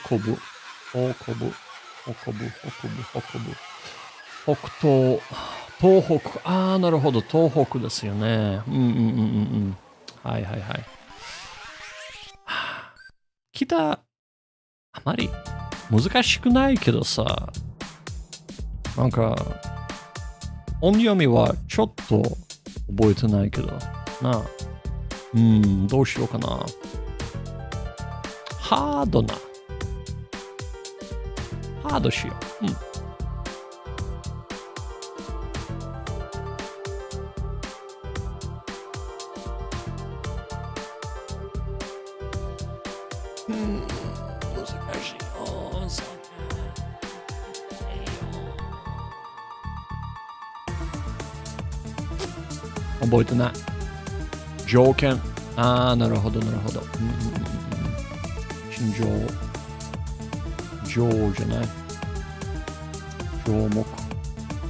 北部、北部、北部、北部、北部。北東、東北。ああ、なるほど。東北ですよね。うんうんうんうんうん。はいはいはい。北、あまり難しくないけどさ、なんか、音読みはちょっと覚えてないけど、なあ。どうしようかな。ハードな。ハードしよう。難しい。覚えてない。条件。ああ、なるほど、なるほど。心情。条じゃない。条目。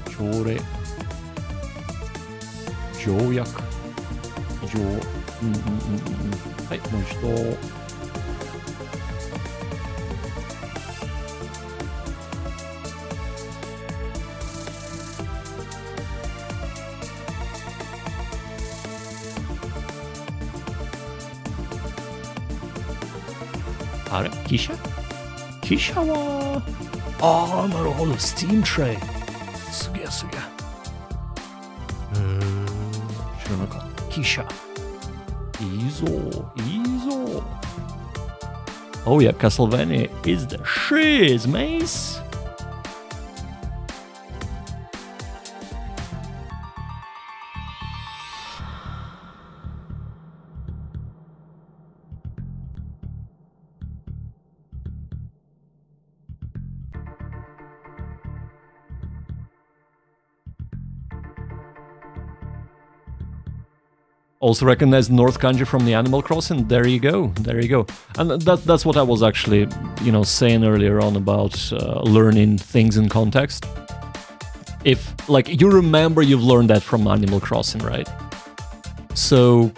条例。条約。条。はい、もう一度。あれ汽車は、ああ、なるほど、スティームトレイ。すげえすげえ。知らなかった。汽車。いいぞ、いいぞ。Oh yeah, Castlevania is the shiz, mace. Also recognize North Kanji from the Animal Crossing. There you go. And that's what I was actually, saying earlier on about learning things in context. If, you remember you've learned that from Animal Crossing, right? So,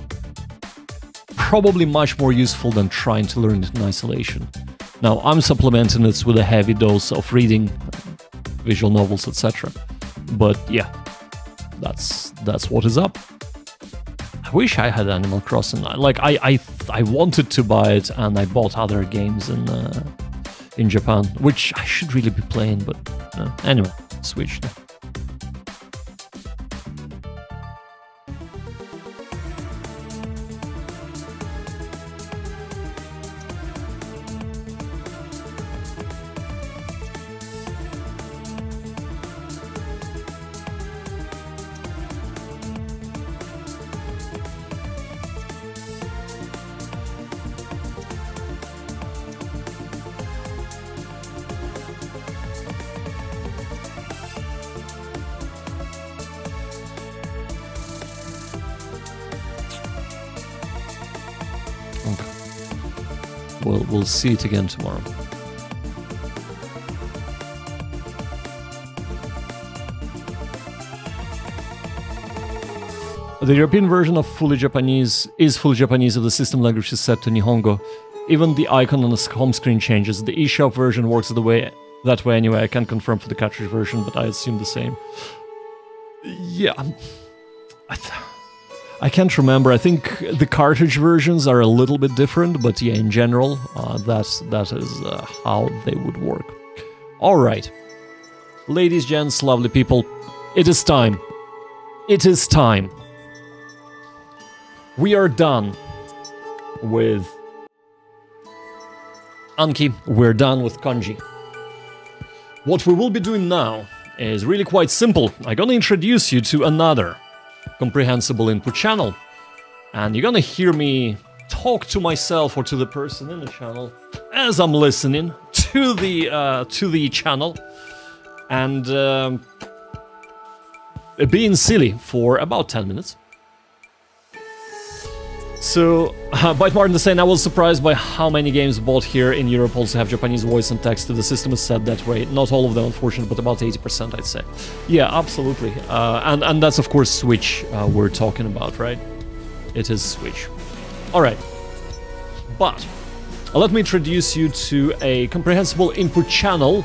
probably much more useful than trying to learn it in isolation. Now, I'm supplementing it with a heavy dose of reading, visual novels, etc. But yeah, that's what is up. I wish I had Animal Crossing. I wanted to buy it, and I bought other games in Japan, which I should really be playing, but anyway, Switch now. We'll see it again tomorrow. The European version of fully Japanese is fully Japanese if the system language is set to Nihongo. Even the icon on the home screen changes. The eShop version works that way anyway. I can't confirm for the cartridge version, but I assume the same. Yeah. I can't remember. I think the cartridge versions are a little bit different, but yeah, in general, that is how they would work. All right. Ladies, gents, lovely people, it is time. It is time. We are done with Anki. We're done with Kanji. What we will be doing now is really quite simple. I'm gonna introduce you to another Comprehensible Input channel, and you're gonna hear me talk to myself or to the person in the channel as I'm listening to the channel, and being silly for about 10 minutes. So, Bite Martin is saying, I was surprised by how many games bought here in Europe also have Japanese voice and text. The system is set that way. Not all of them, unfortunately, but about 80%, I'd say. Yeah, absolutely. And that's, of course, Switch we're talking about, right? It is Switch. All right. But, let me introduce you to a Comprehensible Input channel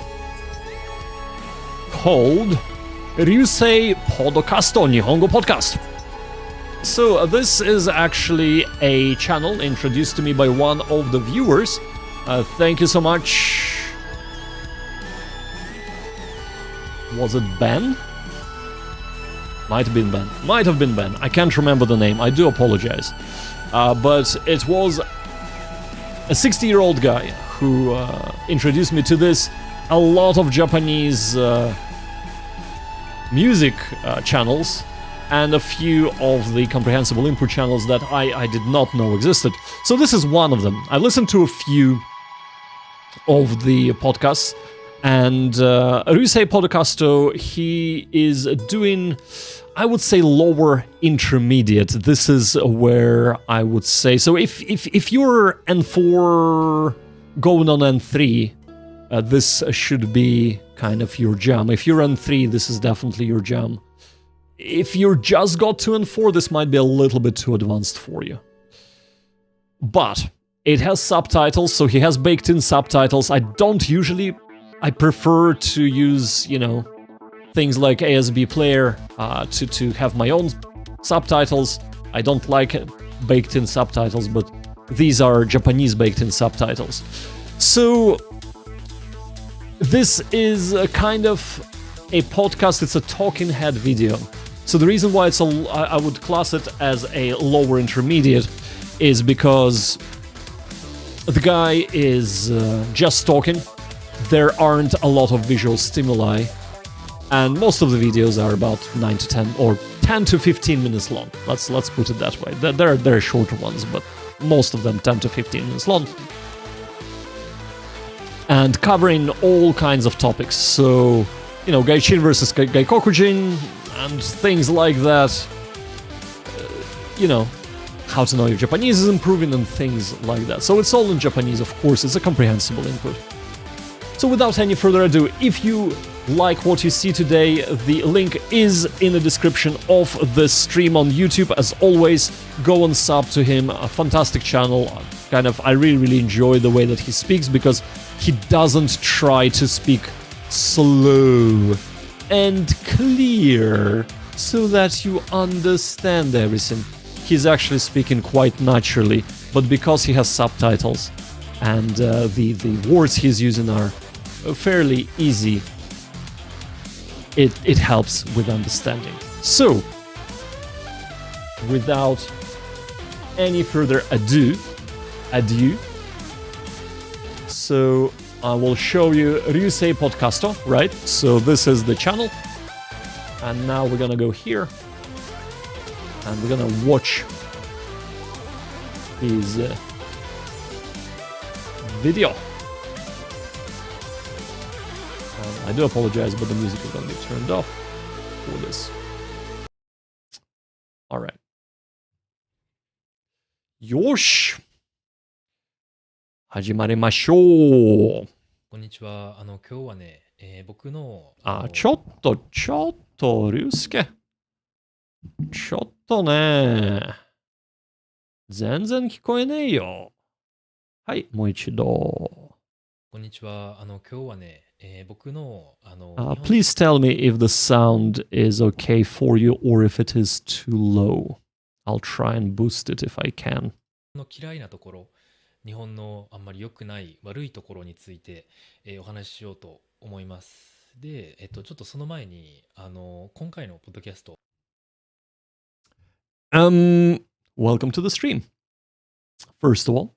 called Ryusei Poddo Casto Nihongo Podcast. So this is actually a channel introduced to me by one of the viewers. Thank you so much. Was it Ben? Might have been Ben. Might have been Ben. I can't remember the name. I do apologize. But it was a 60-year-old guy who introduced me to this. A lot of Japanese music channels, and a few of the Comprehensible Input channels that I did not know existed. So this is one of them. I listened to a few of the podcasts, and Ryusei Poddo Casto, he is doing, I would say, lower intermediate. This is where I would say, so if you're N4 going on N3, this should be kind of your jam. If you're N3, this is definitely your jam. If you just got to N4, this might be a little bit too advanced for you. But it has subtitles, so he has baked-in subtitles. I prefer to use, things like ASB Player to have my own subtitles. I don't like baked-in subtitles, but these are Japanese baked-in subtitles. So this is a kind of a podcast. It's a talking head video. So the reason why I would class it as a lower intermediate is because the guy is just talking. There aren't a lot of visual stimuli, and most of the videos are about 9 to 10 or 10 to 15 minutes long. Let's put it that way. There are shorter ones, but most of them 10 to 15 minutes long, and covering all kinds of topics. So, Gaijin versus Gaikokujin, and things like that. how to know if Japanese is improving and things like that. So it's all in Japanese, of course, it's a comprehensible input. So without any further ado, if you like what you see today, the link is in the description of the stream on YouTube. As always, go and sub to him, a fantastic channel. I really enjoy the way that he speaks because he doesn't try to speak slow and clear so that you understand everything. He's actually speaking quite naturally, but because he has subtitles and the words he's using are fairly easy, it helps with understanding. So, without any further ado, so I will show you Ryusei Podcasto, right? So this is the channel, and now we're gonna go here, and we're gonna watch his video. I do apologize, but the music is going to be turned off for this. All right. Yosh! 始まりましょう。こんにちは。今日はね、僕のちょっと、リュウスケ。ちょっとね。全然聞こえねえよ。はい、もう一度。こんにちは。今日はね、僕のplease tell me if the sound is okay for you or if it is too low. I'll try and boost it if I can. の嫌いなところ、日本のあんまり良くない悪いところについて、お話ししようと思います。で、ちょっとその前に今回のポッドキャスト。Welcome to the stream. First of all,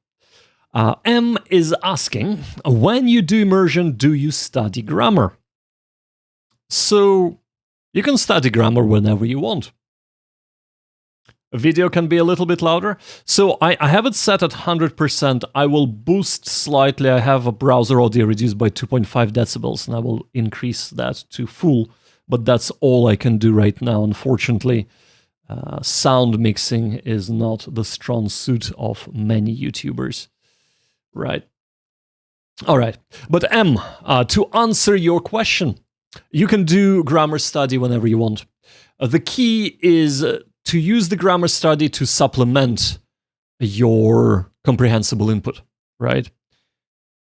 M is asking, when you do immersion, do you study grammar? So, you can study grammar whenever you want. A video can be a little bit louder. So, I have it set at 100%. I will boost slightly. I have a browser audio reduced by 2.5 decibels, and I will increase that to full. But that's all I can do right now, unfortunately. Sound mixing is not the strong suit of many YouTubers. Right. All right. But M, to answer your question, you can do grammar study whenever you want. The key is to use the grammar study to supplement your comprehensible input, right?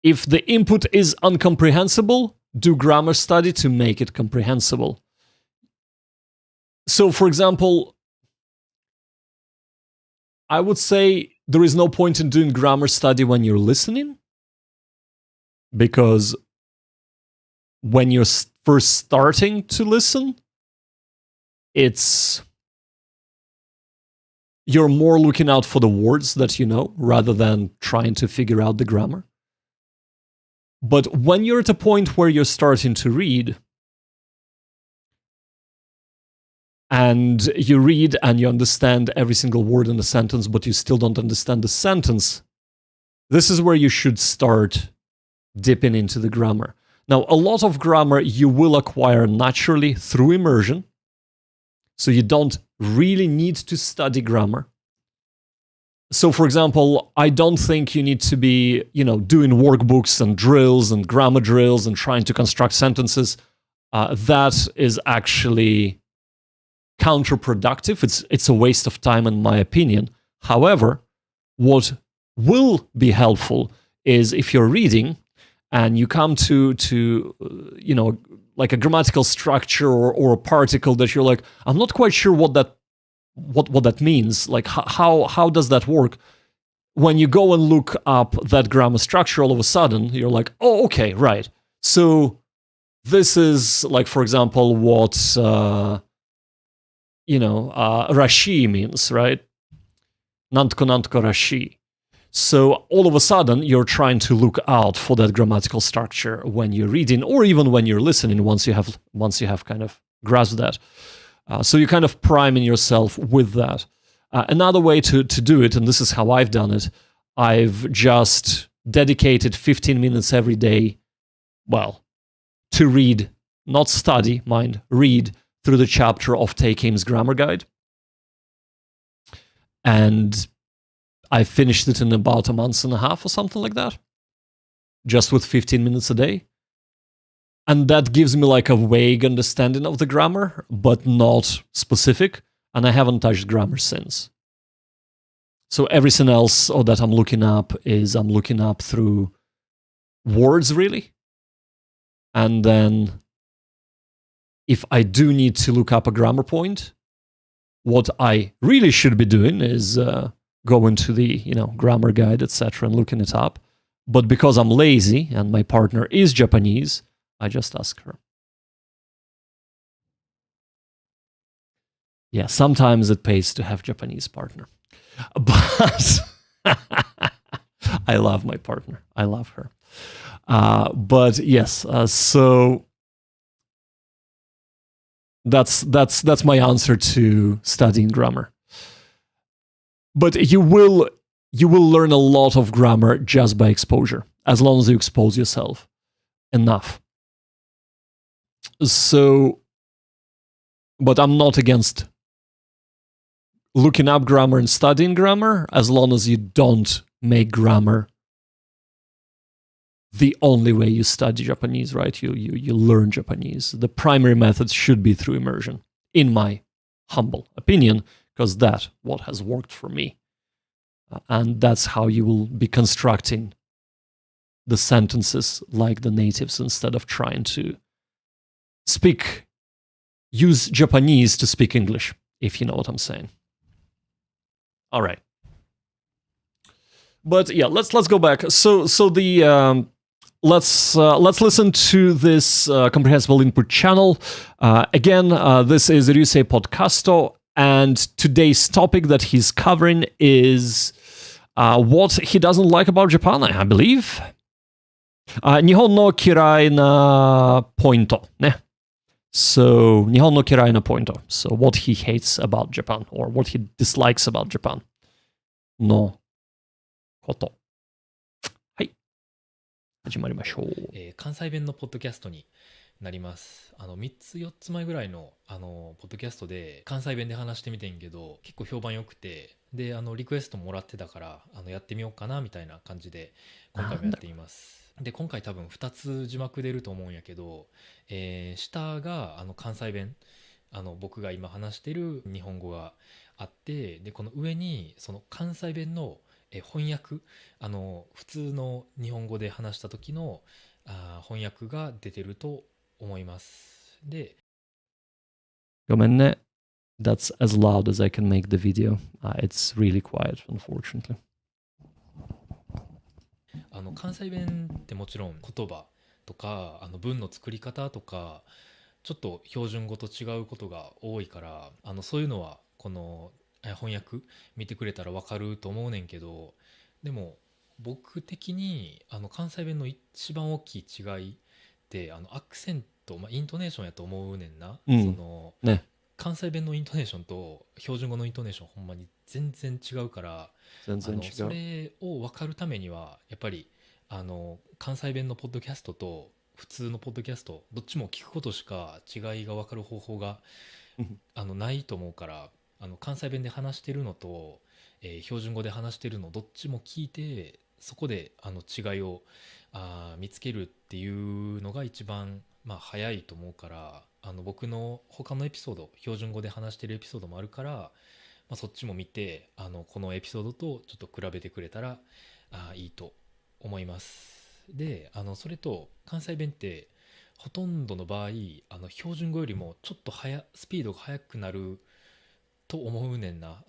If the input is incomprehensible, do grammar study to make it comprehensible. So, for example, I would say there is no point in doing grammar study when you're listening, because when you're first starting to listen, you're more looking out for the words that you know rather than trying to figure out the grammar. But when you're at a point where you're starting to read, and you read and you understand every single word in the sentence, but you still don't understand the sentence, this is where you should start dipping into the grammar. Now, a lot of grammar you will acquire naturally through immersion, so you don't really need to study grammar. So, for example, I don't think you need to be, doing workbooks and drills and grammar drills and trying to construct sentences. That is actually counterproductive. It's a waste of time, in my opinion. However, what will be helpful is if you're reading and you come to like a grammatical structure or a particle that you're like, I'm not quite sure what that means. Like, how does that work? When you go and look up that grammar structure, all of a sudden you're like, oh, okay, right. So this is like, for example, what rashi means, right? Nantko rashi. So all of a sudden, you're trying to look out for that grammatical structure when you're reading, or even when you're listening. Once you have kind of grasped that, so you're kind of priming yourself with that. Another way to do it, and this is how I've done it, I've just dedicated 15 minutes every day, to read, not study, mind, read through the chapter of Take Aim's Grammar Guide. And I finished it in about a month and a half or something like that, just with 15 minutes a day. And that gives me like a vague understanding of the grammar, but not specific. And I haven't touched grammar since. So everything else that I'm looking up through words, really. And then if I do need to look up a grammar point, what I really should be doing is going to the grammar guide, etc., and looking it up. But because I'm lazy and my partner is Japanese, I just ask her. Yeah, sometimes it pays to have Japanese partner. But I love my partner. I love her. But yes, so that's my answer to studying grammar. But you will learn a lot of grammar just by exposure, as long as you expose yourself enough. So, but I'm not against looking up grammar and studying grammar, as long as you don't make grammar the only way you study Japanese, right? You learn Japanese. The primary method should be through immersion, in my humble opinion, because that's what has worked for me. And that's how you will be constructing the sentences like the natives, instead of trying to use Japanese to speak English, if you know what I'm saying. All right. But yeah, let's go back. So the let's listen to this Comprehensible Input channel. Again, this is Ryusei Casto, and today's topic that he's covering is what he doesn't like about Japan, I believe. 日本の嫌いなポイントね。So, 日本の嫌いなポイント. So, what he hates about Japan, or what he dislikes about Japan のこと。はい。始まりましょう。関西弁のポッドキャストになります。3つ4つ前ぐらいのポッドキャストで関西弁で話してみてんけど、結構評判良くて、でリクエストもらってたからやってみようかなみたいな感じで今回もやっています。で今回多分2つ字幕出ると思うんやけど、下が関西弁、僕が今話してる日本語があって、でこの上にその関西弁の翻訳、普通の日本語で話した時の翻訳が出てると思います。で、ごめんね。That's as loud as I can make the video. It's really quiet, unfortunately. 関西弁ってもちろん言葉とか文の作り方とかちょっと標準語と違うことが多いから、そういうのはこの翻訳見てくれたら分かると思うねんけど、でも僕的に関西弁の一番大きい違いってアクセント、イントネーションやと思うねんな。そのね。関西弁のイントネーションと標準語のイントネーションほんまに全然違うから、全然違う。それを分かるためにはやっぱり関西弁のポッドキャストと普通のポッドキャストどっちも聞くことしか違いが分かる方法がないと思うから、関西弁で話してるのと、標準語で話してるのどっちも聞いて、そこで違いを見つけるっていうのが一番早いと思うから、僕の他のエピソード、標準語で話してるエピソードもあるから、そっちも見てこのエピソードとちょっと比べてくれたらいいと思います。でそれと関西弁ってほとんどの場合標準語よりもちょっとスピードが速くなると思うねんな。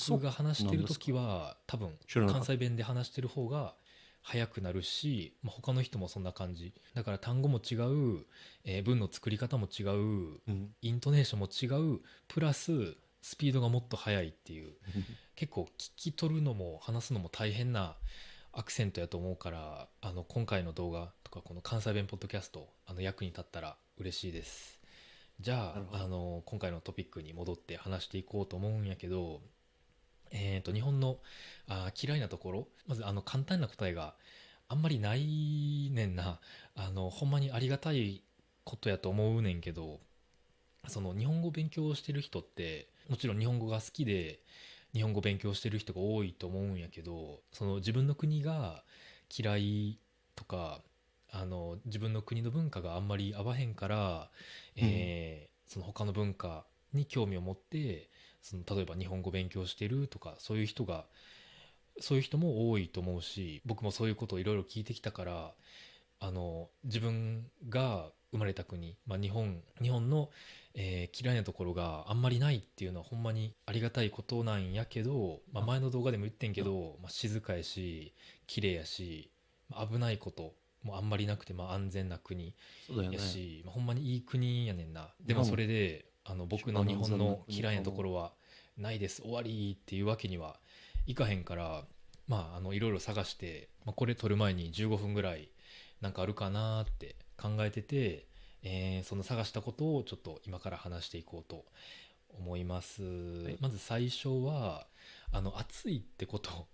僕が話してる時は多分関西弁で話してる方が速くなるし、他の人もそんな感じだから、単語も違う、文の作り方も違う、イントネーションも違う、プラススピードがもっと速いっていう結構聞き取るのも話すのも大変なアクセントやと思うから、今回の動画とかこの関西弁ポッドキャスト役に立ったら嬉しいです。じゃあ今回のトピックに戻って話していこうと思うんやけど、日本の嫌いなところ、まず簡単な答えがあんまりないねんな。ほんまにありがたいことやと思うねんけど、その日本語勉強してる人ってもちろん日本語が好きで日本語勉強してる人が多いと思うんやけど、その自分の国が嫌いとか自分の国の文化があんまり合わへんから、その他の文化に興味を持って例えば日本語勉強してるとか、そういう人も多いと思うし、僕もそういうことをいろいろ聞いてきたから、自分が生まれた国、日本の、嫌いなところがあんまりないっていうのはほんまにありがたいことなんやけど、前の動画でも言ってんけど、静かやし綺麗やし、危ないこともあんまりなくて、安全な国やし、ほんまにいい国やねんな。でもそれで僕の日本の嫌いなところはないです、終わりっていうわけにはいかへんから、いろいろ探して、これ撮る前に15分ぐらいなんかあるかなって考えてて、その探したことをちょっと今から話していこうと思います、まず最初は暑いってこと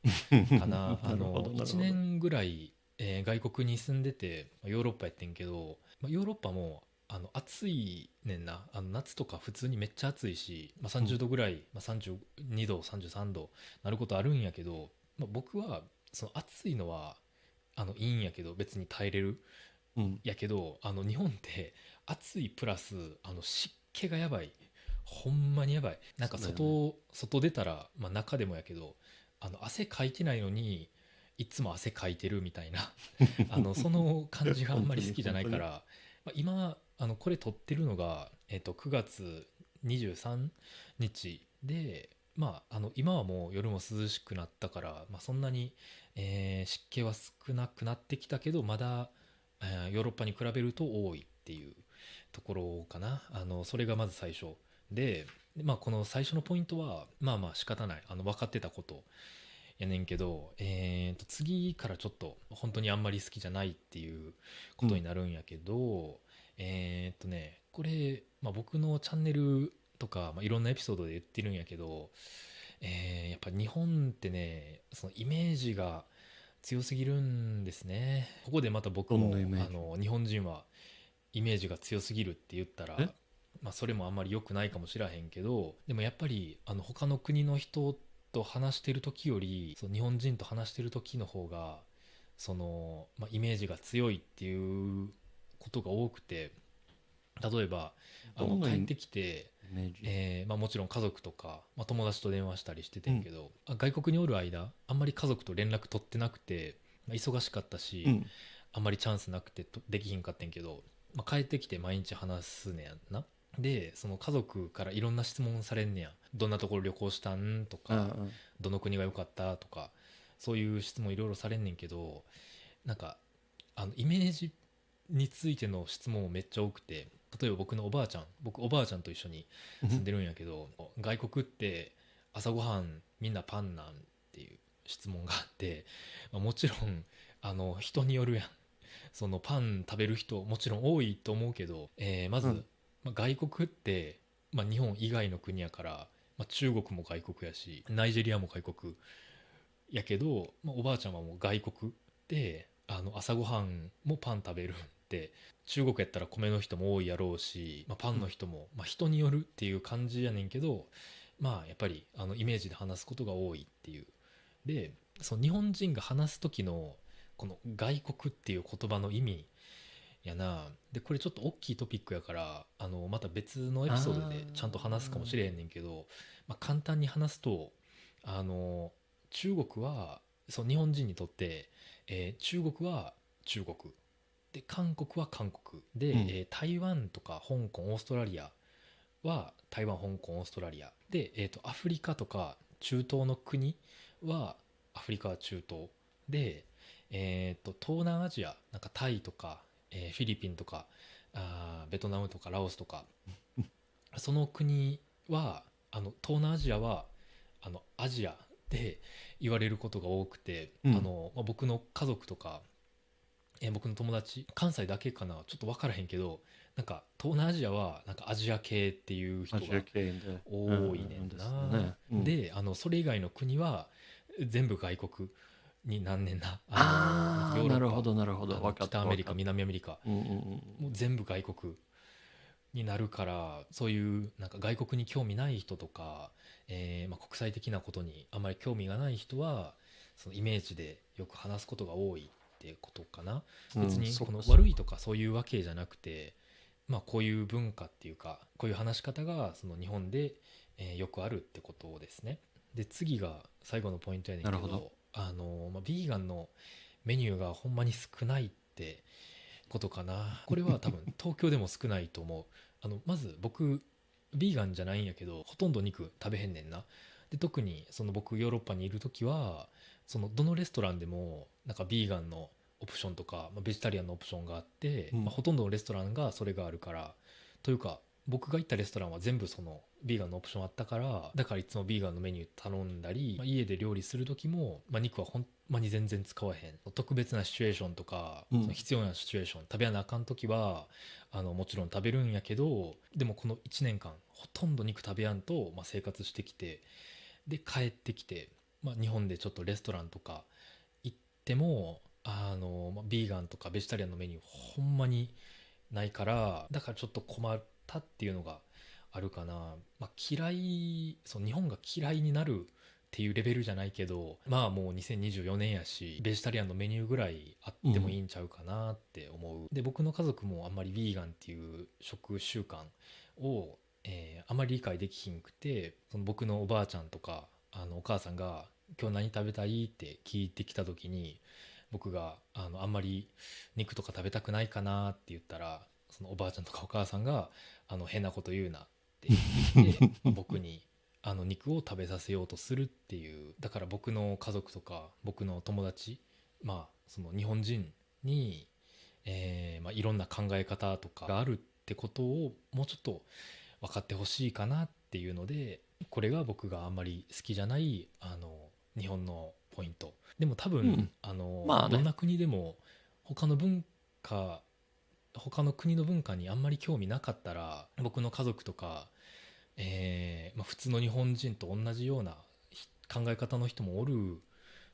かな1年ぐらい、外国に住んでてヨーロッパやってんけど、ヨーロッパも暑いねんな。夏とか普通にめっちゃ暑いし、30度ぐらい、32度33度なることあるんやけど、僕はその暑いのはいいんやけど別に耐えれる、やけど日本って暑いプラス湿気がやばい、ほんまにやばい。なんか外出たら、中でもやけど汗かいてないのにいつも汗かいてるみたいなその感じがあんまり好きじゃないから今これ撮ってるのが、9月23日で、今はもう夜も涼しくなったから、そんなに、湿気は少なくなってきたけどまだ、ヨーロッパに比べると多いっていうところかな。それがまず最初で、この最初のポイントは仕方ない分かってたことやねんけど、次からちょっと本当にあんまり好きじゃないっていうことになるんやけど、これ、僕のチャンネルとか、いろんなエピソードで言ってるんやけど、やっぱ日本ってね、そのイメージが強すぎるんですね。ここでまた僕も日本人はイメージが強すぎるって言ったら、それもあんまり良くないかもしらへんけど、でもやっぱり他の国の人と話してる時より日本人と話してる時の方がイメージが強いっていうことが多くて、例えば帰ってきて、もちろん家族とか、友達と電話したりしててんけど、外国におる間あんまり家族と連絡取ってなくて、忙しかったし、あんまりチャンスなくてできひんかってんけど、帰ってきて毎日話すねやんな。でその家族からいろんな質問されんねやん。どんなところ旅行したんとか、どの国が良かったとか、そういう質問いろいろされんねんけど、なんかイメージについての質問もめっちゃ多くて、例えば僕おばあちゃんと一緒に住んでるんやけど、外国って朝ごはんみんなパンなんっていう質問があって、もちろん人によるやん。そのパン食べる人もちろん多いと思うけど、まず、外国って、日本以外の国やから、中国も外国やしナイジェリアも外国やけど、おばあちゃんはもう外国で朝ごはんもパン食べるって、中国やったら米の人も多いやろうし、パンの人も、人によるっていう感じやねんけど、やっぱりイメージで話すことが多いっていう。でその日本人が話す時のこの外国っていう言葉の意味やな。でこれちょっと大きいトピックやからまた別のエピソードでちゃんと話すかもしれへんねんけど、簡単に話すと中国は日本人にとって、中国は中国で、韓国は韓国で、台湾とか香港オーストラリアは台湾香港オーストラリアで、アフリカとか中東の国はアフリカは中東で、東南アジアなんかタイとか、フィリピンとかベトナムとかラオスとかその国は東南アジアはアジアで言われることが多くて、僕の家族とか、僕の友達関西だけかなちょっと分からへんけど、なんか東南アジアはなんかアジア系っていう人が多いねんな。でそれ以外の国は全部外国になんねんな。ヨーロッパ、北アメリカ南アメリカ、もう全部外国になるから、そういうなんか外国に興味ない人とか、国際的なことにあまり興味がない人はそのイメージでよく話すことが多いってことかな。別にこの悪いとかそういうわけじゃなくて、こういう文化っていうかこういう話し方がその日本で、よくあるってことですね。で次が最後のポイントやねんけど、ビーガンのメニューがほんまに少ないってことかな。これは多分東京でも少ないと思う。まず僕ビーガンじゃないんやけどほとんど肉食べへんねんな。で特にその僕ヨーロッパにいる時はそのどのレストランでもなんかビーガンのオプションとか、ベジタリアンのオプションがあって、ほとんどのレストランがそれがあるから、というか僕が行ったレストランは全部そのビーガンのオプションあったから、だからいつもビーガンのメニュー頼んだり、家で料理する時も、肉はほんまに全然使わへん。特別なシチュエーションとか、その必要なシチュエーション食べなあかん時はもちろん食べるんやけど、でもこの1年間ほとんど肉食べやんと、生活してきて、で帰ってきて、日本でちょっとレストランとか行ってもビーガンとかベジタリアンのメニューほんまにないから、だからちょっと困ったっていうのがあるかな。嫌い、日本が嫌いになるっていうレベルじゃないけど、もう2024年やしベジタリアンのメニューぐらいあってもいいんちゃうかなって思う。で僕の家族もあんまりビーガンっていう食習慣を、あまり理解できひんくて、その僕のおばあちゃんとかお母さんが今日何食べたいって聞いてきた時に、僕があんまり肉とか食べたくないかなって言ったら、そのおばあちゃんとかお母さんが変なこと言うなって言って僕に肉を食べさせようとするっていう。だから僕の家族とか僕の友達、その日本人に、いろんな考え方とかがあるってことをもうちょっと分かってほしいかなっていうので、これが僕があんまり好きじゃない日本のポイント。でも多分、どんな国でも他の国の文化にあんまり興味なかったら、僕の家族とか、普通の日本人と同じような考え方の人もおる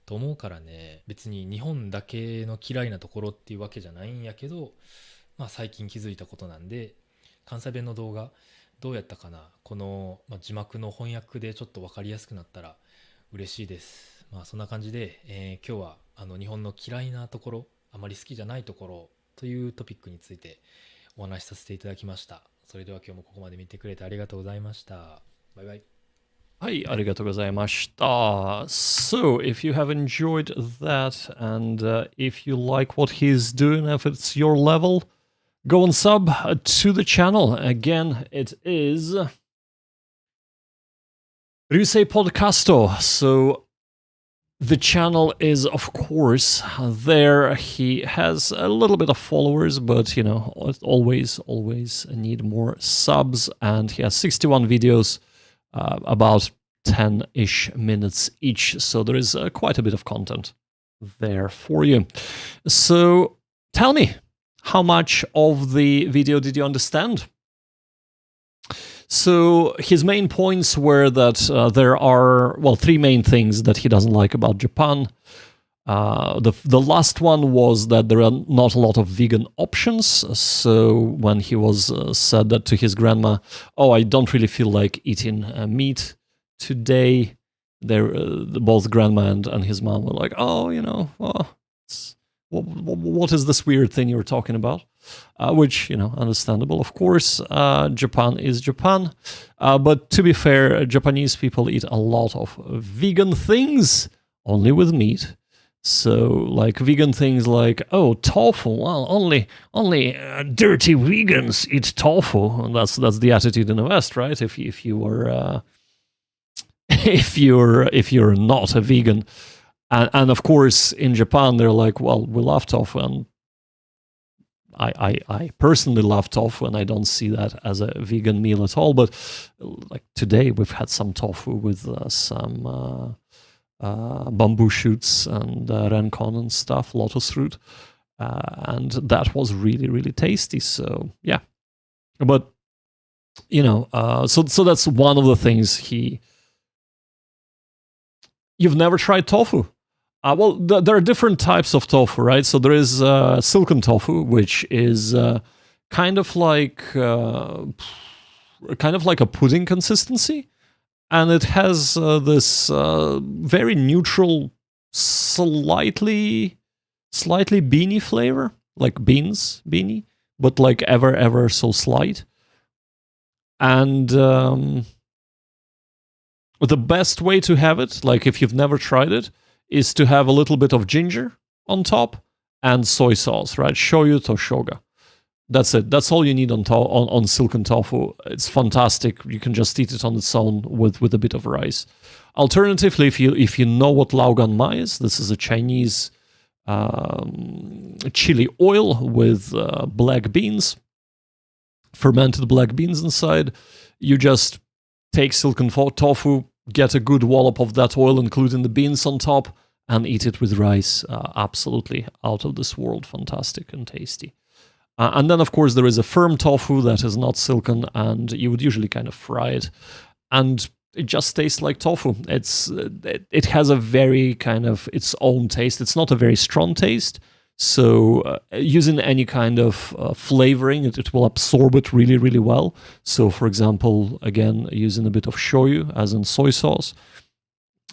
と思うからね。別に日本だけの嫌いなところっていうわけじゃないんやけど、最近気づいたことなんで、関西弁の動画どうやったかな。この、字幕の翻訳でちょっと分かりやすくなったら嬉しいです。そんな感じで、今日は日本の嫌いなところ、あまり好きじゃないところというトピックについてお話しさせていただきました。それでは今日もここまで見てくれてありがとうございました。バイバイ。はい、ありがとうございました。So, if you have enjoyed that and if you like what he's doing, if it's your level, go and sub to the channel. Again, it is Ryusei Podcasto. So, the channel is, of course, there. He has a little bit of followers, but, always need more subs. And he has 61 videos, about 10-ish minutes each. So there is quite a bit of content there for you. So tell me, how much of the video did you understand? So his main points were that there are, three main things that he doesn't like about Japan. The last one was that there are not a lot of vegan options. So when he was said that to his grandma, I don't really feel like eating meat today, both grandma and his mom were like, what is this weird thing you're talking about? Which, understandable. Of course, Japan is Japan. But to be fair, Japanese people eat a lot of vegan things, only with meat. So, like vegan things like, tofu, well, only dirty vegans eat tofu. And that's the attitude in the West, right? If you are if you're not a vegan. And of course, in Japan, they're like, well, we love tofu, and I personally love tofu, and I don't see that as a vegan meal at all. But like today, we've had some tofu with some bamboo shoots and renkon and stuff, lotus root, and that was really, really tasty. So yeah, but so that's one of the things You've never tried tofu? There are different types of tofu, right? So there is silken tofu, which is kind of like a pudding consistency, and it has this very neutral, slightly beanie flavor, like beanie, but like ever so slight. And the best way to have it, like if you've never tried it, is to have a little bit of ginger on top and soy sauce, right? Shoyu to shoga. That's it. That's all you need on silken tofu. It's fantastic. You can just eat it on its own with a bit of rice. Alternatively, if you know what Laogan Ma is, this is a Chinese chili oil with black beans, fermented black beans inside. You just take silken tofu, get a good wallop of that oil, including the beans on top, and eat it with rice. Absolutely out of this world, fantastic and tasty. And then, of course, there is a firm tofu that is not silken, and you would usually kind of fry it. And it just tastes like tofu. It has a very kind of its own taste. It's not a very strong taste. So using any kind of flavoring, it will absorb it really, really well. So, for example, again, using a bit of shoyu, as in soy sauce,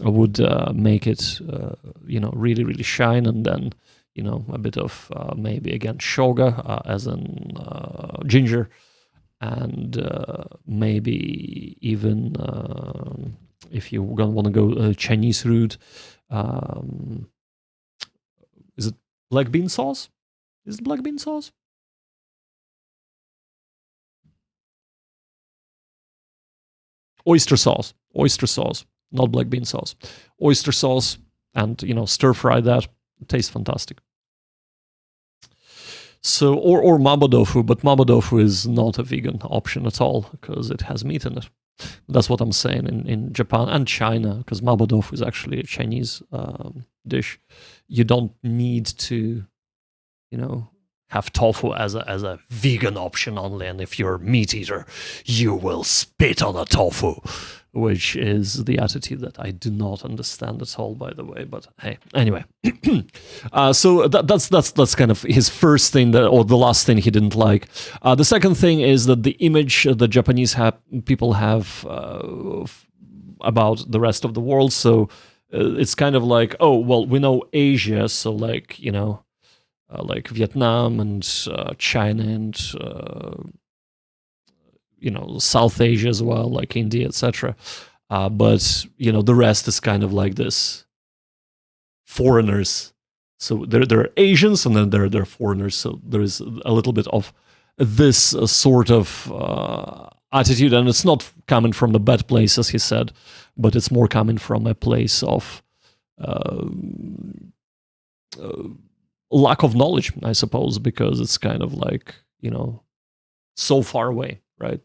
would make it, really, really shine. And then, a bit of maybe, again, shoga, as in ginger, and maybe even, if you want to go Chinese route, is it black bean sauce? Is it black bean sauce? Oyster sauce, not black bean sauce. Oyster sauce, and stir fry that. It tastes fantastic. So, or mabodofu, but mabodofu is not a vegan option at all because it has meat in it. That's what I'm saying in Japan and China, because mabodofu is actually a Chinese dish. You don't need to, have tofu as a vegan option only. And if you're a meat eater, you will spit on a tofu, which is the attitude that I do not understand at all, by the way. But hey, anyway. So that's kind of his first thing, or the last thing he didn't like. The second thing is that the image the Japanese people have about the rest of the world. So it's kind of like, oh, well, we know Asia, so like, like Vietnam and China and South Asia as well, like India, etc. But the rest is kind of like this foreigners. So there are Asians, and then there are foreigners. So there is a little bit of this sort of attitude, and it's not coming from the bad place, as he said, but it's more coming from a place of lack of knowledge, I suppose, because it's kind of like, so far away, right?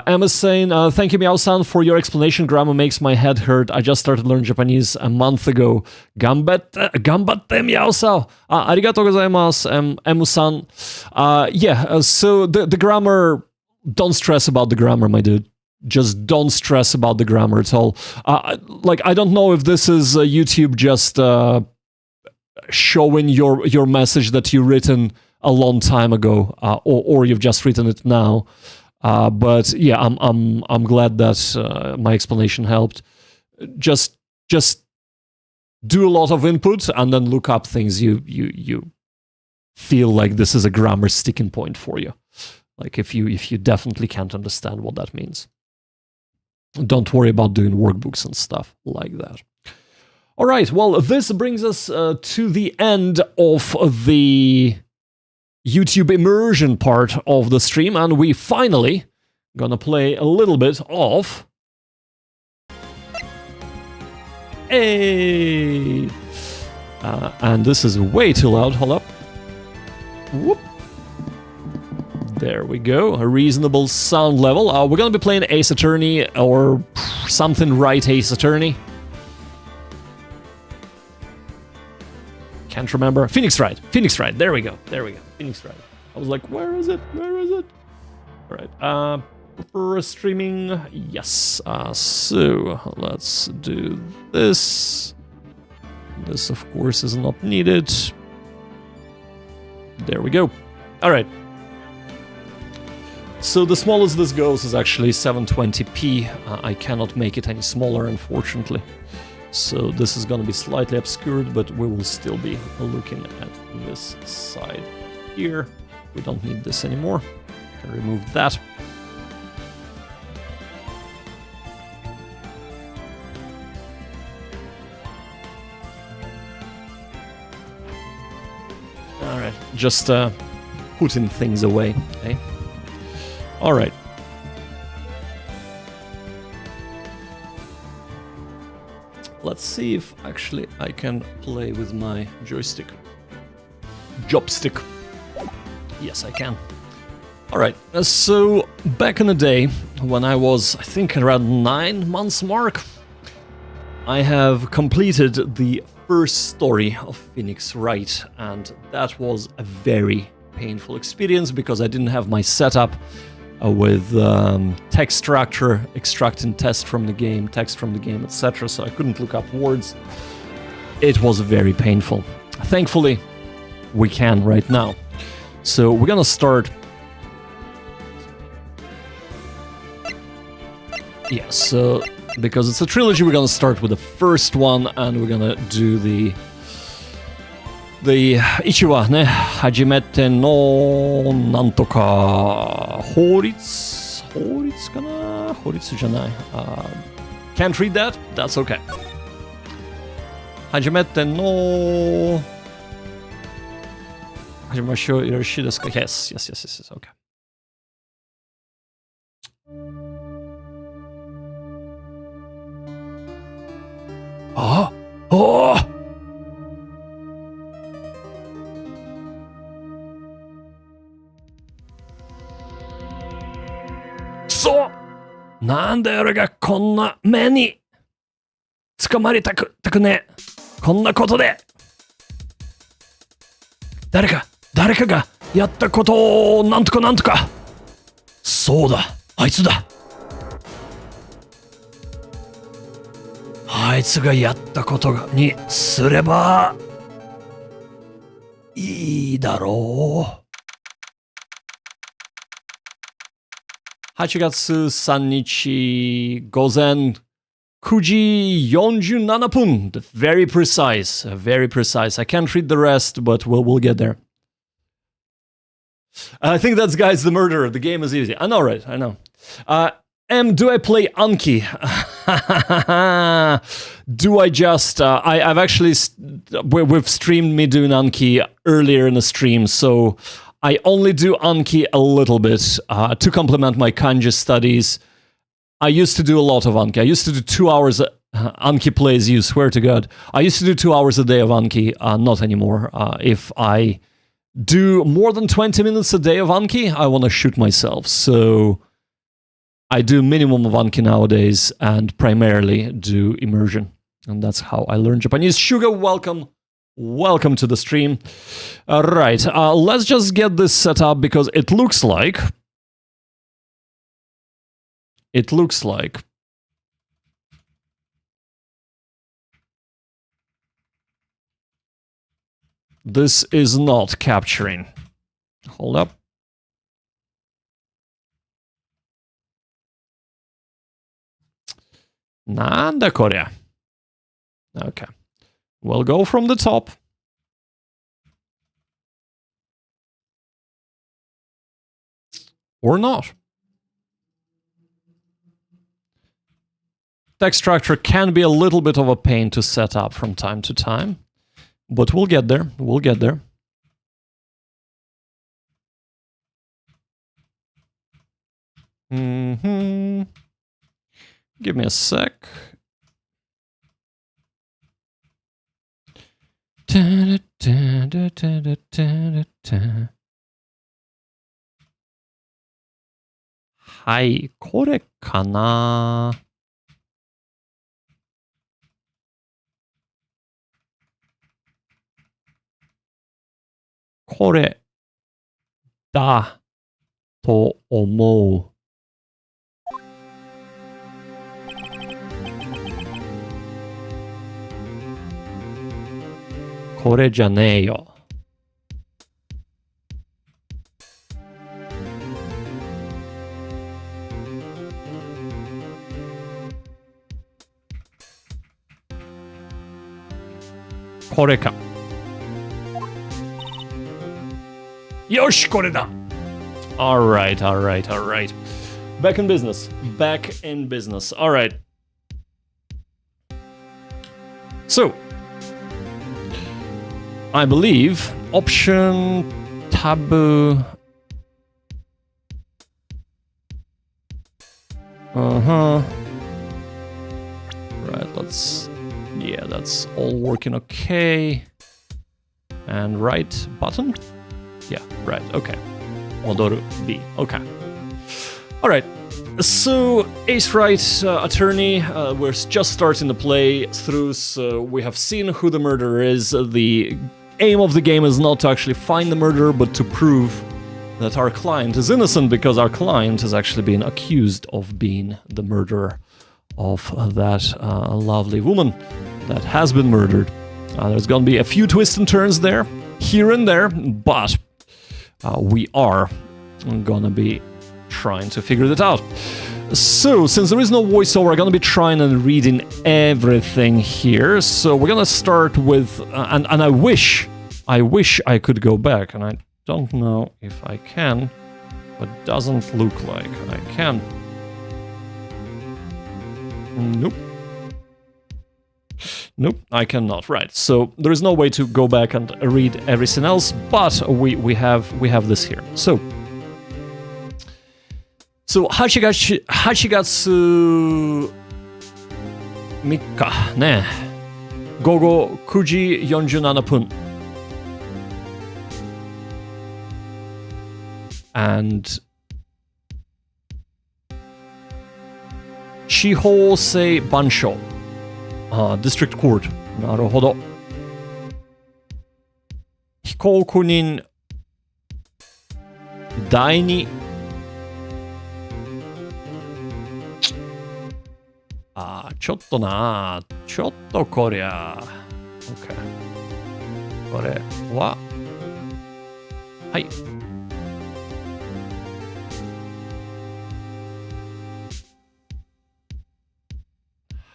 Emma's saying, thank you, Meow-san, for your explanation. Grammar makes my head hurt. I just started learning Japanese a month ago. Gambatte, Meow-san. Arigatou gozaimasu, Emu-san. So the grammar, don't stress about the grammar, my dude. Just don't stress about the grammar at all. I don't know if this is YouTube just showing your message that you've written a long time ago, or you've just written it now. But yeah, I'm glad that my explanation helped. Just do a lot of input and then look up things you feel like this is a grammar sticking point for you. Like if you definitely can't understand what that means. Don't worry about doing workbooks and stuff like that. All right, well, this brings us to the end of the YouTube immersion part of the stream, and we finally gonna play a little bit of... Hey! And this is way too loud, hold up. Whoop. There we go, a reasonable sound level. We're gonna be playing Ace Attorney, or something right Ace Attorney. Can't remember. Phoenix Wright, there we go. Phoenix Wright. I was like, where is it? All right, for streaming, yes. So let's do this. This, of course, is not needed. There we go. All right. So the smallest this goes is actually 720p. I cannot make it any smaller, unfortunately. So this is going to be slightly obscured, but we will still be looking at this side here. We don't need this anymore. Can remove that. All right, just putting things away, eh? All right. Let's see if actually I can play with my joystick. Jobstick. Yes, I can. All right, so back in the day, when I was, I think, around 9 months mark, I have completed the first story of Phoenix Wright, and that was a very painful experience because I didn't have my setup with text structure, extracting text from the game, etc. So I couldn't look up words. It was very painful. Thankfully, we can right now. So we're gonna start. Yeah, so because it's a trilogy, we're gonna start with the first one, and we're gonna do the 1話ね、初めてのなんとか法律かな、法律じゃない。Can't read that? That's okay. 初めての始めましょう。よろしいですか？ Yes, okay. ああそうなんで俺がこんな目に捕まりたくねこんなことで誰かがやったことをなんとかそうだあいつだあいつがやったことにすればいいだろう8月3日午前9時47分 Very precise. I can't read the rest, but we'll get there. I think that's Guys the Murderer. The game is easy. I know, right? I know. Do I play Anki? Do I just... I've actually... We've streamed me doing Anki earlier in the stream, so I only do Anki a little bit to complement my kanji studies. I used to do a lot of Anki. I used to do 2 hours Anki plays, you swear to God. I used to do 2 hours a day of Anki, not anymore. If I do more than 20 minutes a day of Anki, I want to shoot myself. So I do minimum of Anki nowadays and primarily do immersion. And that's how I learn Japanese. Suga, welcome to the stream. Right, let's just get this set up because it looks like this is not capturing. Hold up. Nanda Korea. Okay. We'll go from the top. Or not. Text structure can be a little bit of a pain to set up from time to time, but we'll get there. Give me a sec. Hi, これかなこれだと思う。これじゃねえよ。これか。よし、これだ。Alright. Back in business. Alright. So, I believe option tab. Right, that's all working okay. And right button? Yeah, right, okay. Modoru B, okay. Alright, so Ace Wright, attorney, we're just starting to play through, so we have seen who the murderer is. The aim of the game is not to actually find the murderer, but to prove that our client is innocent, because our client has actually been accused of being the murderer of that lovely woman that has been murdered. There's gonna be a few twists and turns there, here and there, but we are gonna be trying to figure that out. So, since there is no voiceover, I'm gonna be trying and reading everything here. So we're gonna start with, and I wish I could go back, and I don't know if I can, but doesn't look like I can. Nope, I cannot. Right, so there is no way to go back and read everything else, but we have this here. So 8月3日ね、午後9時47分。And 地方裁判所、District Court。なるほど。被告人第二。ちょっとこりゃ。OK。これは、はい。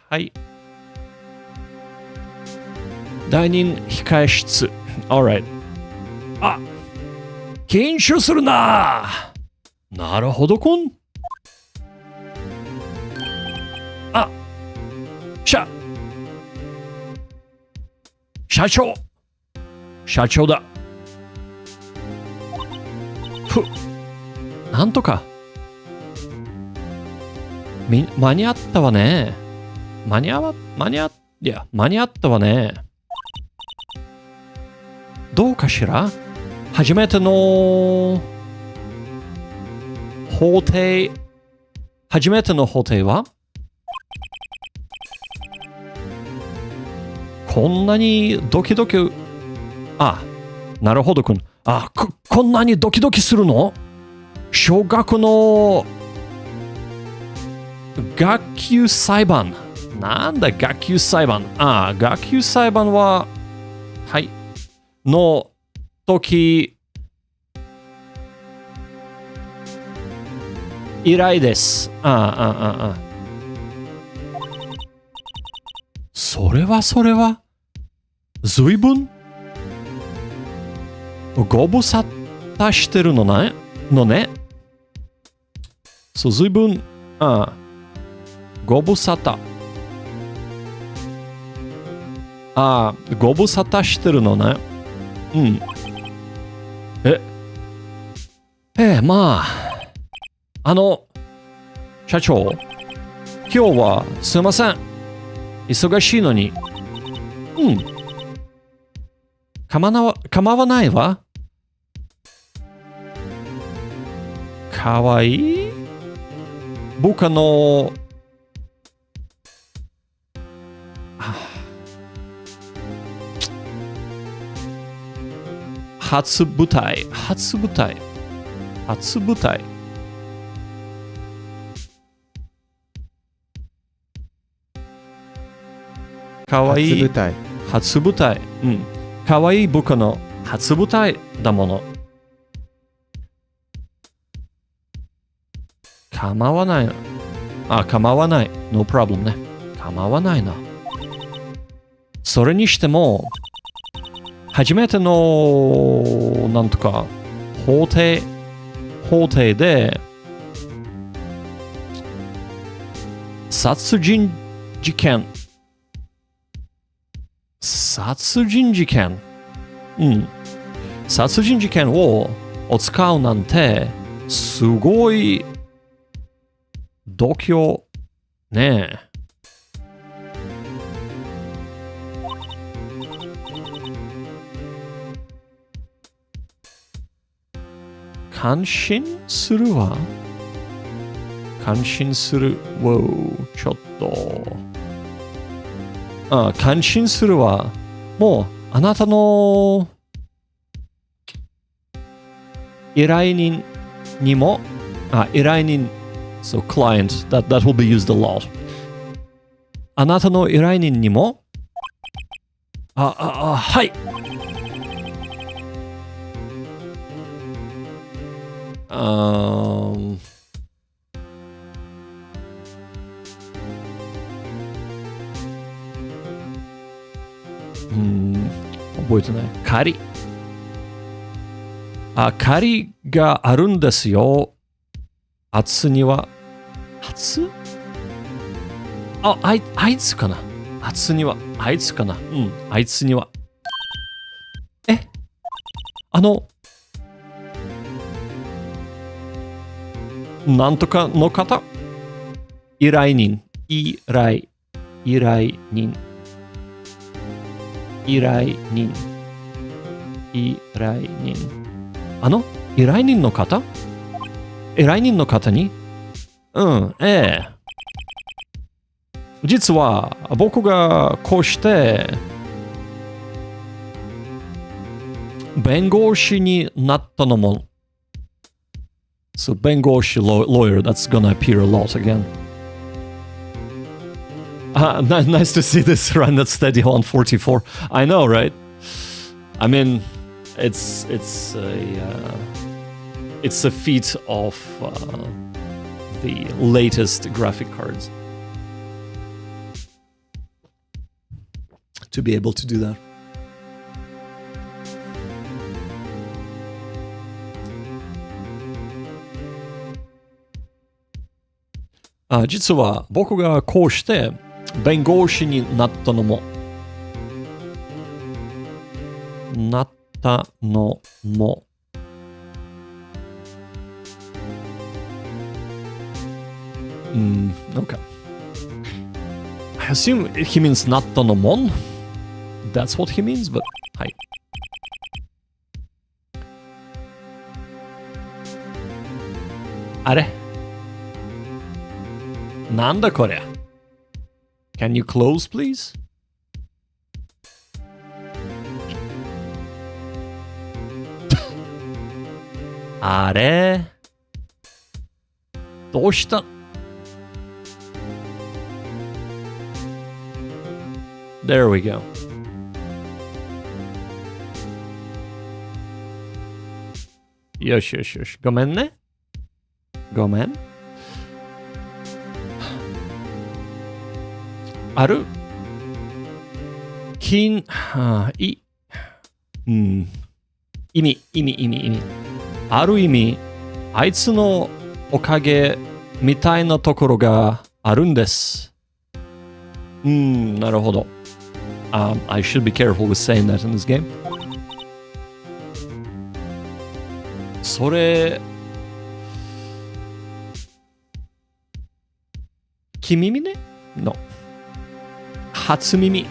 はい。第二控室。Alright。緊張するな。なるほどくん。社長だ。なんとか。間に合ったわね。間に合ったわね。どうかしら？初めての法廷はこんなにドキドキ、なるほどくん。こんなにドキドキするの？小学の学級裁判。なんだ学級裁判。学級裁判は、はい。の時以来です。それはずいぶんご無沙汰してるのね。そう、ずいぶん、ご無沙汰。ご無沙汰してるのね。まあ。社長、今日はすいません。忙しいのに。構わないわ。かわいい僕初舞台。かわいい初舞台。かわいい僕の初舞台だもの。構わない。構わない。No problem ね。構わないな。それにしても、初めての、なんとか、法廷で、殺人事件。殺人事件を使うなんて、すごい、度胸ねえ。感心するわ。感心する。ちょっと。感心するわ。もう、あなたの依頼人にも、依頼人、so client, that will be used a lot. あなたの依頼人にも、はい。覚えてない。借りがあるんですよ。あつには。あいつかな。あつには。あいつかな。あいつには。なんとかの方依頼人。依頼人。依頼人。依頼人の方依頼人の方に実は僕がこうして弁護士になったのもSo 弁護士 lawyer, that's gonna appear a lot again. Nice to see this run at steady 144. I know, right? I mean, it's a feat of the latest graphic cards to be able to do that. 実は僕がこうして弁護士になったのもOkay. I assume he means なったのもん That's what he means, but はい。あれなんだこれ Can you close, please? あれどうしたThere we go. よしよしよし。ごめんね。ごめん。ある意味。ある意味、あいつのおかげみたいなところがあるんです。なるほど。I should be careful with saying that in this game. それ、君耳ね ?No。初耳。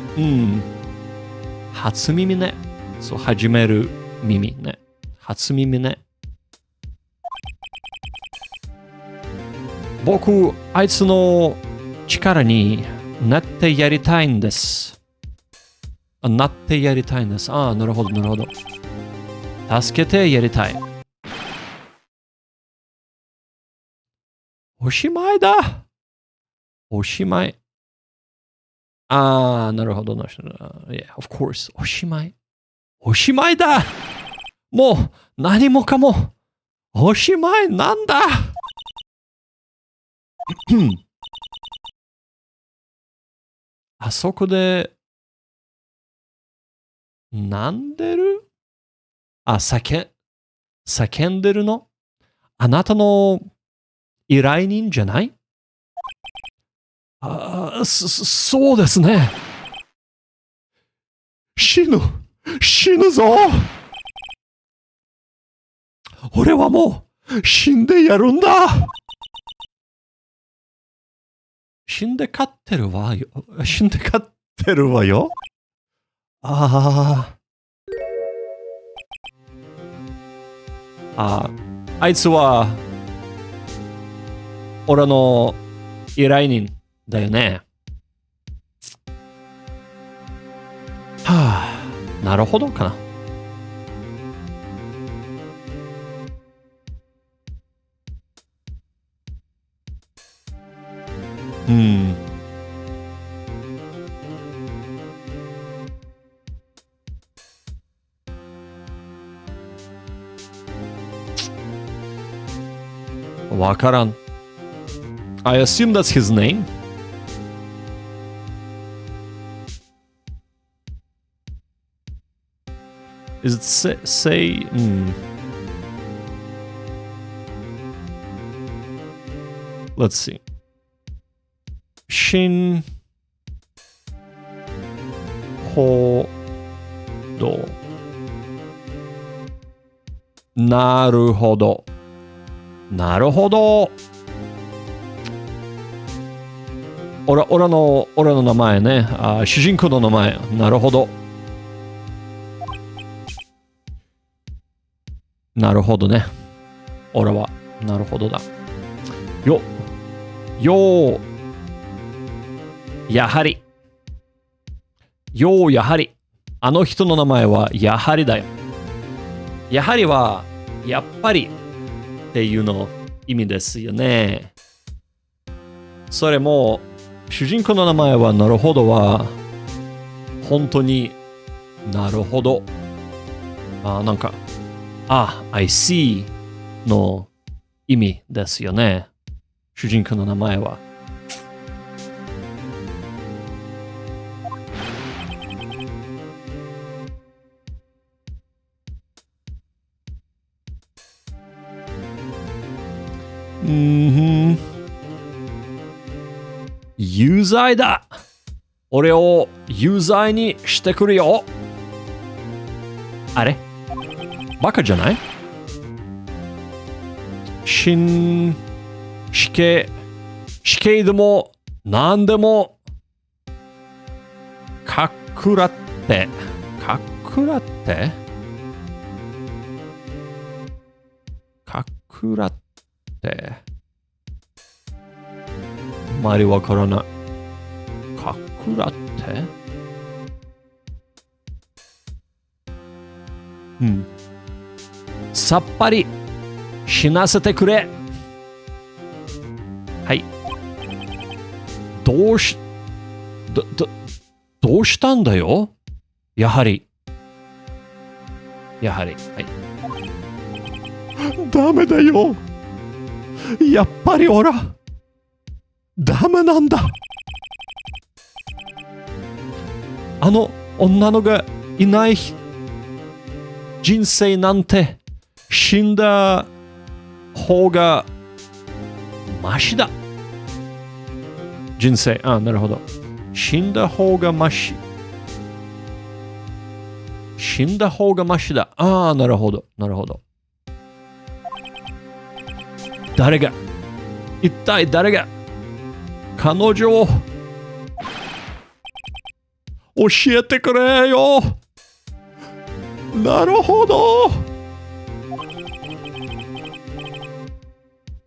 初耳ね。そう、始める耳ね。初耳ね。僕、あいつの力になってやりたいんです。なってやりたいんです。なるほど、なるほど。助けてやりたい。おしまいだ。おしまい。なるほど。Yeah, of course. おしまい。おしまいだ。もう何もかもおしまいなんだ。あそこでなんでる叫んでるのあなたの依頼人じゃないそうですね。死ぬぞ俺はもう死んでやるんだ死んで飼ってるわよ。あいつは俺の依頼人だよね。なるほどかな。わからん。I assume that's his name. Is it say? Let's see. 新報道。なるほど。俺の名前ね。主人公の名前。なるほど。なるほどね。俺は、なるほどだ。やはり。あの人の名前はやはりだよ。やはりは、やっぱりっていうの意味ですよね。それも、主人公の名前はなるほどは、本当になるほど。なんか、I see の意味ですよね。主人公の名前は。有罪だ。俺を有罪にしてくるよ。あれバカじゃない死刑でも何でもかくらってあまりわからない。かくらってさっぱり死なせてくれ。はい。どうしたんだよ。やはり。はい。ダメだよ。やっぱりおら。ダメなんだ。あの女のがいない人生なんて死んだ方がマシだ。人生、なるほど。死んだ方がマシだ。なるほど。一体誰が彼女を教えてくれよ。なるほど。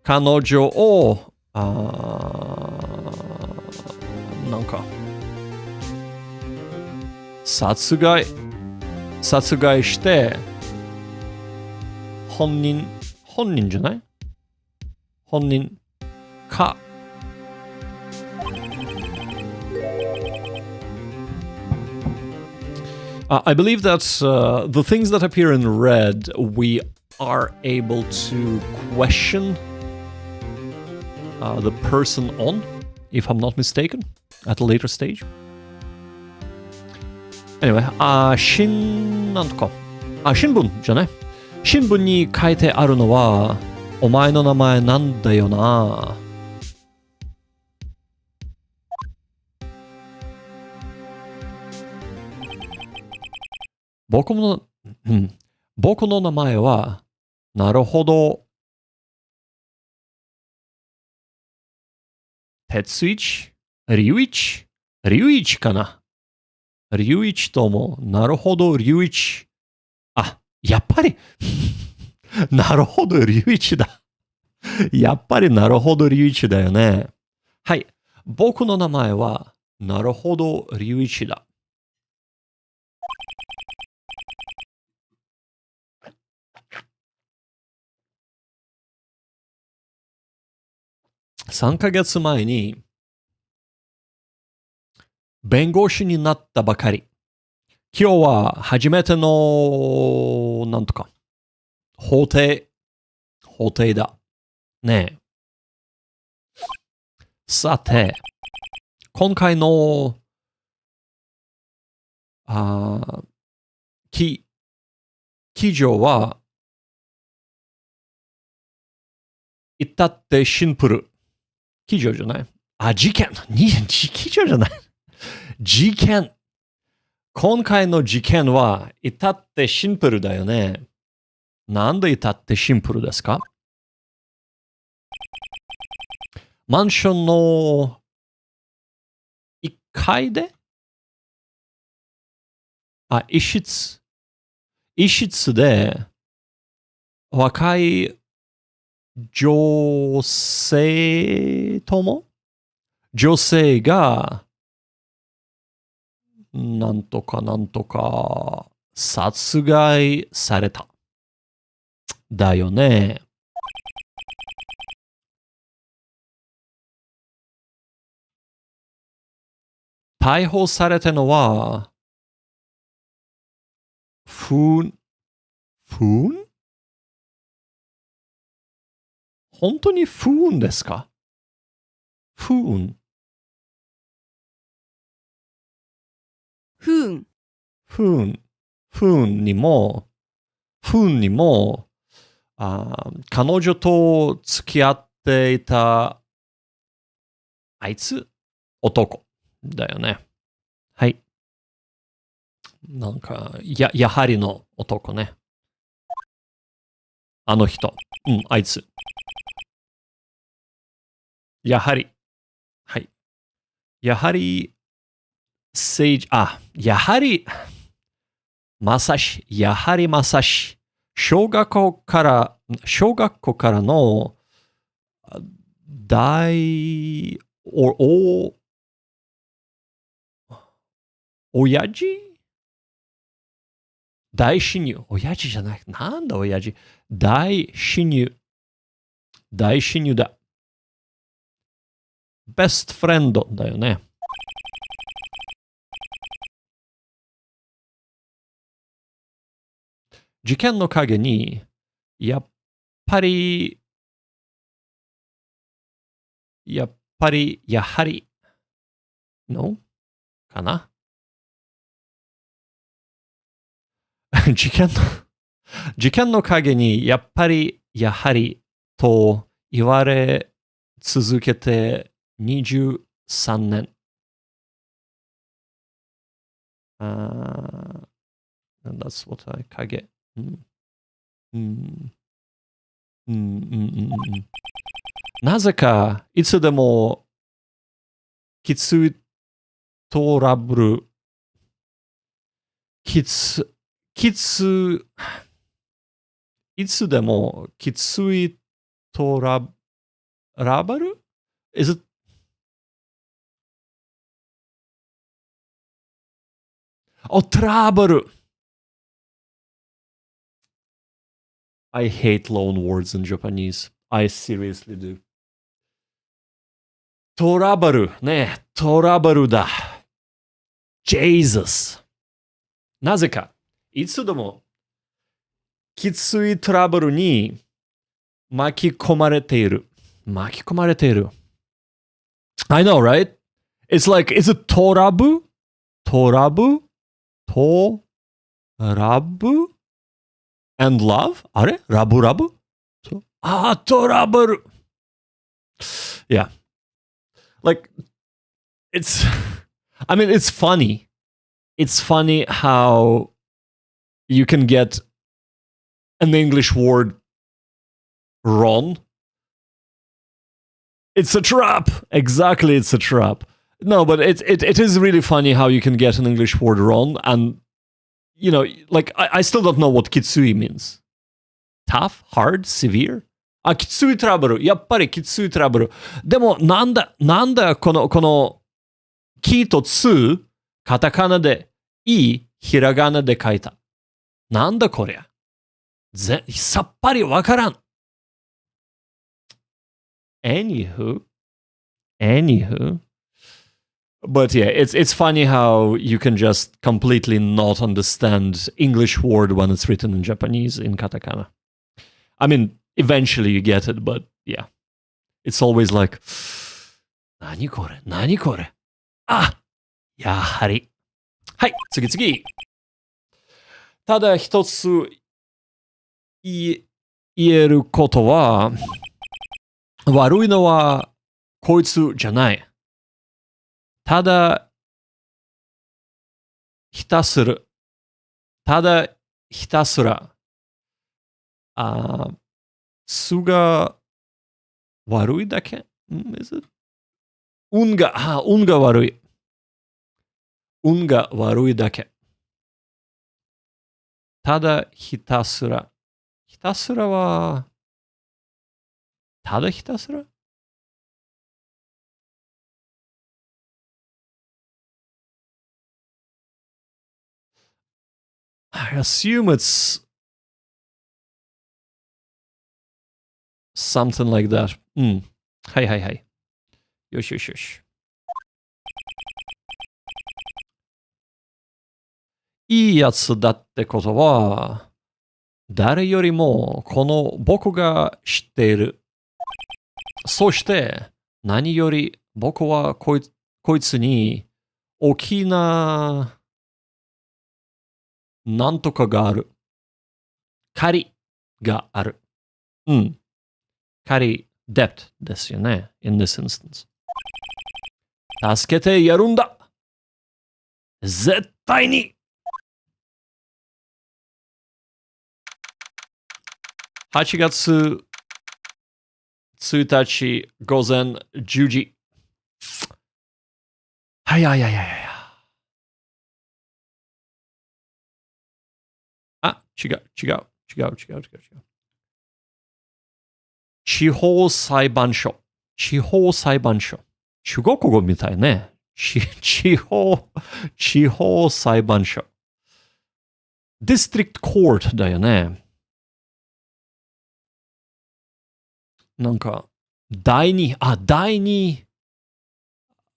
彼女をなんか殺害して本人じゃない？本人かI believe that the things that appear in red, we are able to question the person on, if I'm not mistaken, at a later stage. Anyway, なんとか。新聞じゃない。新聞に書いてあるのは、お前の名前なんだよな。僕の名前は、なるほど、哲一龍一かな。龍一とも、なるほど、龍一。やっぱりなるほど、龍一だ。やっぱりなるほど、龍一だよね。はい。僕の名前は、なるほど、龍一だ。3ヶ月前に、弁護士になったばかり。今日は初めての、なんとか、法廷だ。ねえ。さて、今回の、記事は、至ってシンプル。記事じゃない。事件。記事じゃない。事件。今回の事件は至ってシンプルだよね。なんで至ってシンプルですか？マンションの1階で一室で若い女性がなんとか殺害された。だよね。逮捕されたのは、本当に不運ですか？不運にも、彼女と付き合っていた男だよね。はい。なんか、やはりの男ね。あの人。あいつ。やはり。はい。やはり、まさし。小学校からの親父大親友。親父じゃない。なんだ親父。大親友だ。ベストフレンドだよね。事件の陰に、やはり、のかな事件の陰に、やはり、と言われ続けて23年。なんだ、影。なぜか、いつでも、きついトラブル、いつでもきついトラブル Is it? Trouble. I hate loan words in Japanese. I seriously do. トラブルね、トラブルだ。Jesus。なぜか、いつでもきついトラブルに巻き込まれている。I know, right? It's like, is it トラブと、ラブ and love? あれラブラブトラブル Yeah. Like, it's, I mean, it's funny. It's funny how you can get an English word wrong. It's a trap. Exactly, it's a trap. No, but it is really funny how you can get an English word wrong. And, like, I still don't know what kitsui means. Tough? Hard? Severe? きついトラブル。やっぱりきついトラブル。でも、なんだ、この、きとつ、カタカナで、い、ひらがなで書いた。なんだこりゃ。さっぱりわからん。Anywho. But yeah, it's funny how you can just completely not understand English word when it's written in Japanese in katakana. I mean, eventually you get it, but yeah. It's always like, 何これやはり。はい、次。ただ一つ言えることは、悪いのはこいつじゃない。ただひたすら、すが悪いだけ Is it? 運が悪い。運が悪いだけ。ただひたすら。ひたすらは、ただひたすらI assume it's something like that. はい。よし。いいやつだってことは、誰よりもこの僕が知っている。そして、何より僕はこいつに大きななんとかがある。借りがある。借り、debt ですよね。in this instance. 助けてやるんだ。絶対に。8月1日午前10時。はい。違う。地方裁判所。中国語みたいね。地方裁判所。District Court だよね。なんか、第二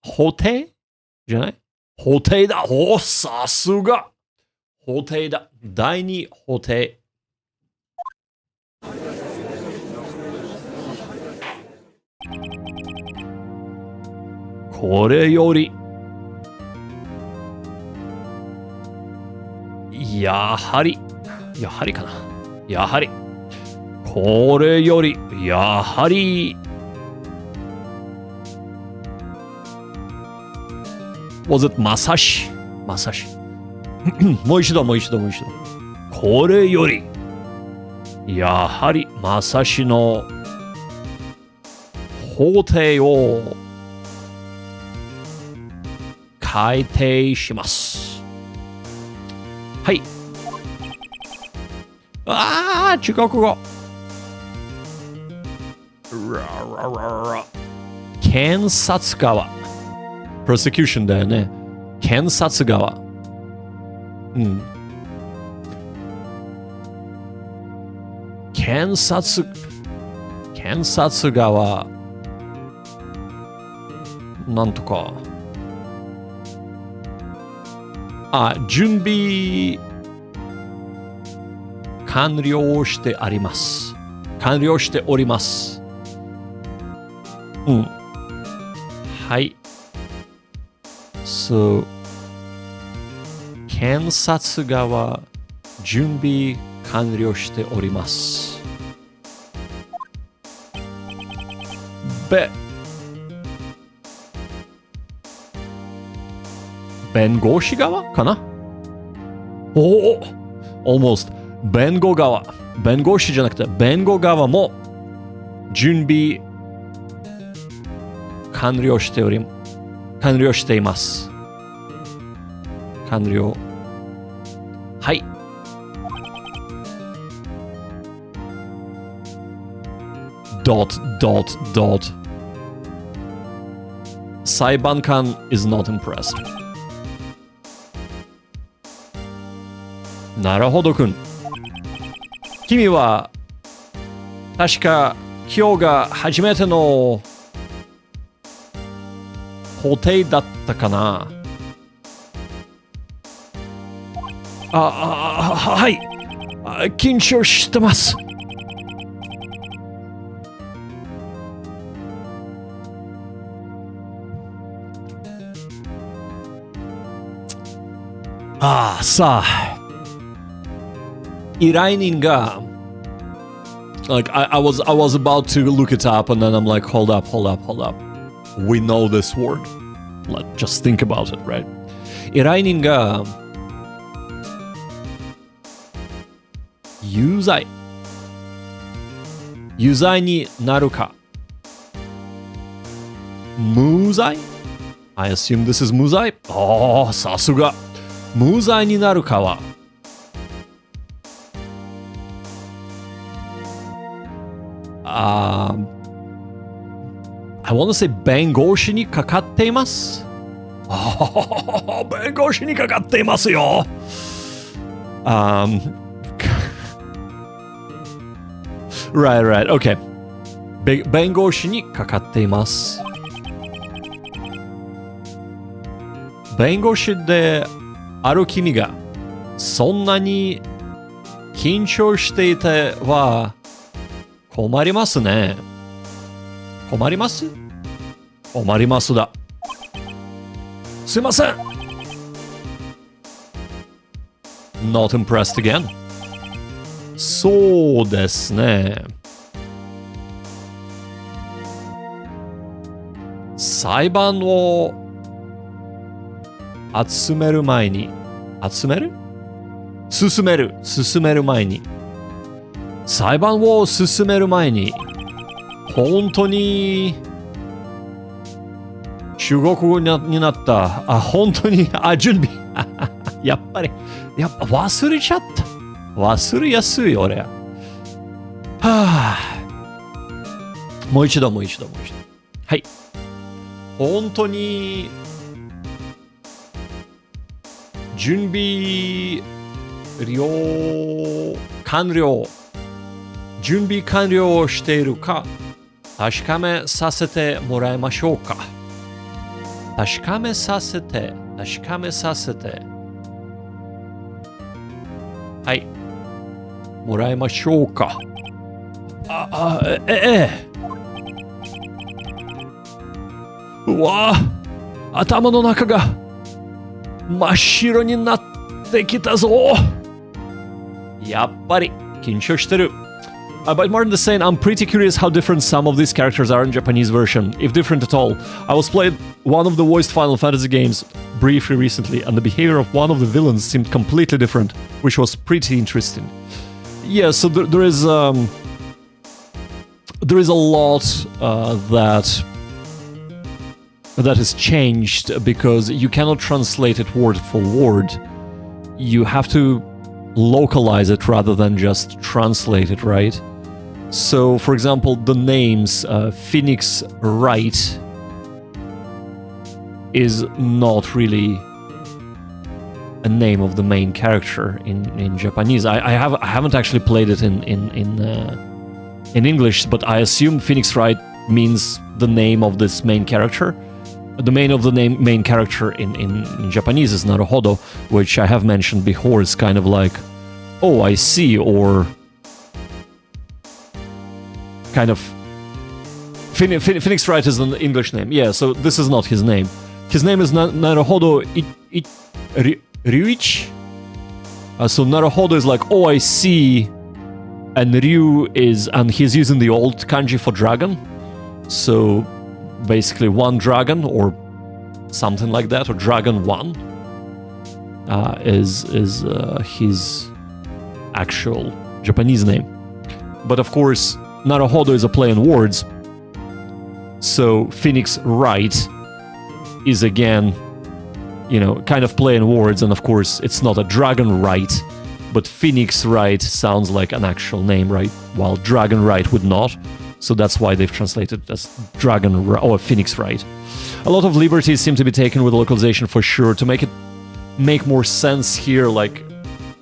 法廷じゃない法廷だ。さすが。法廷だ。第二法廷。これより、やはりかな。やはり。これより、やはり。Was it まさし。もう一度。これより、やはりまさしの法廷を改定します。はい。中国語。検察側。prosecution だよね。検察側。検察側。なんとか。準備完了しております。はい。So, 検察側準備完了しております。弁護士側かな。おお almost 弁護側、弁護士じゃなくて弁護側も準備完了しています。完了。はい。裁判官 is not impressed。なるほどくん。君は確か今日が初めての法廷だったかな。はい。緊張してます。さあ。依頼人が like I was about to look it up and then I'm like hold up. We know this word. Let's just think about it, right? 依頼人が有罪になるか無罪 I assume this is 無罪。さすが無罪になるかはI want to say 弁護士にかかっています。弁護士にかかっていますよ。right, okay. 弁護士にかかっています。弁護士である君がそんなに緊張していては困りますね。困りますだ。すいません。Not impressed again. そうですね。裁判を進める前に裁判を進める前に本当に中国語になった。本当に準備やっぱ忘れちゃった。忘れやすい俺。もう一度。はい。本当に準備完了しているか確かめさせてもらいましょうか。確かめさせて。はい。もらいましょうか。うわぁ、頭の中が真っ白になってきたぞ。やっぱり緊張してる。But Martin is saying, I'm pretty curious how different some of these characters are in Japanese version, if different at all. I was playing one of the voiced Final Fantasy games briefly recently, and the behavior of one of the villains seemed completely different, which was pretty interesting. Yeah, so there is a lot that is changed because you cannot translate it word for word. You have to localize it rather than just translate it, right? So, for example, the names Phoenix Wright is not really a name of the main character in Japanese. I haven't actually played it in English, but I assume Phoenix Wright means the name of this main character. The main character in Japanese is Naruhodo, which I have mentioned before. It's kind of like, oh, I see, or kind of Phoenix Wright is an English name. Yeah, so this is not his name. His name is Naruhodo Ryuichi. So Naruhodo is like, oh, I see. And Ryu is, and he's using the old kanji for dragon. So basically one dragon or something like that, or dragon one is his actual Japanese name. But of course, Naruhodo is a play on words. So Phoenix Wright is again, kind of play on words. And of course, it's not a dragon right, but Phoenix Wright sounds like an actual name, right? While Dragon Wright would not. So that's why they've translated it as Dragon or Phoenix Wright. A lot of liberties seem to be taken with localization for sure to make it make more sense here. Like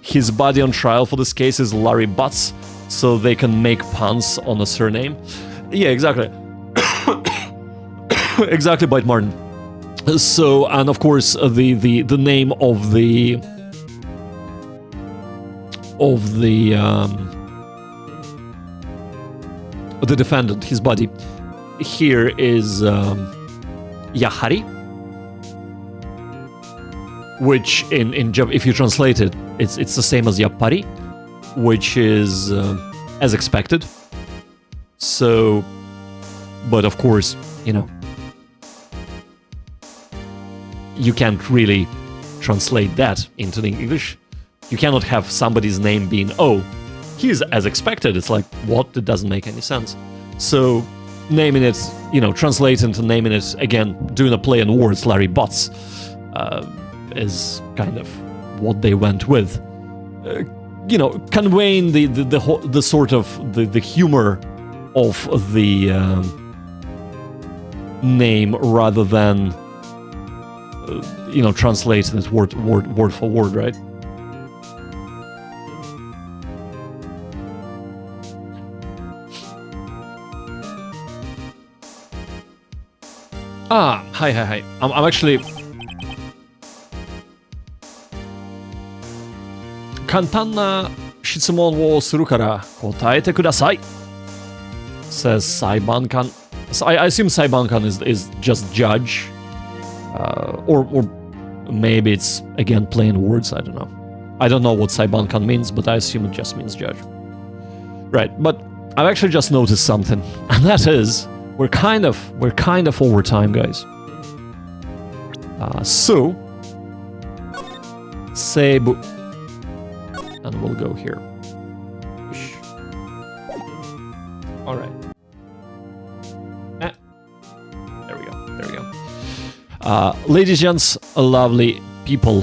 his body on trial for this case is Larry Butts, so they can make puns on a surname. Yeah, exactly. Exactly, Bite Martin. So, and of course, the name of the defendant, his body, here is Yahari, which in if you translate it, it's the same as Yappari, which is as expected. So, but of course, you can't really translate that into the English. You cannot have somebody's name being, oh, he's as expected. It's like, what? It doesn't make any sense. So naming it, translating to naming it, again, doing a play on words, Larry Butts, is kind of what they went with. Conveying the sort of the humor of the name rather than translating it word for word, right? Hi. I'm actually... 簡単な質問をするから答えてください says 裁判官 So I assume 裁判官 is just judge, or maybe it's again plain words. I don't know. I don't know what 裁判官 means, but I assume it just means judge. Right, but I've actually just noticed something, and that is we're kind of over time, guys. So Seibu, and we'll go here. All right. There we go. Ladies and gents, lovely people.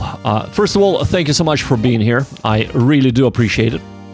First of all, thank you so much for being here. I really do appreciate it.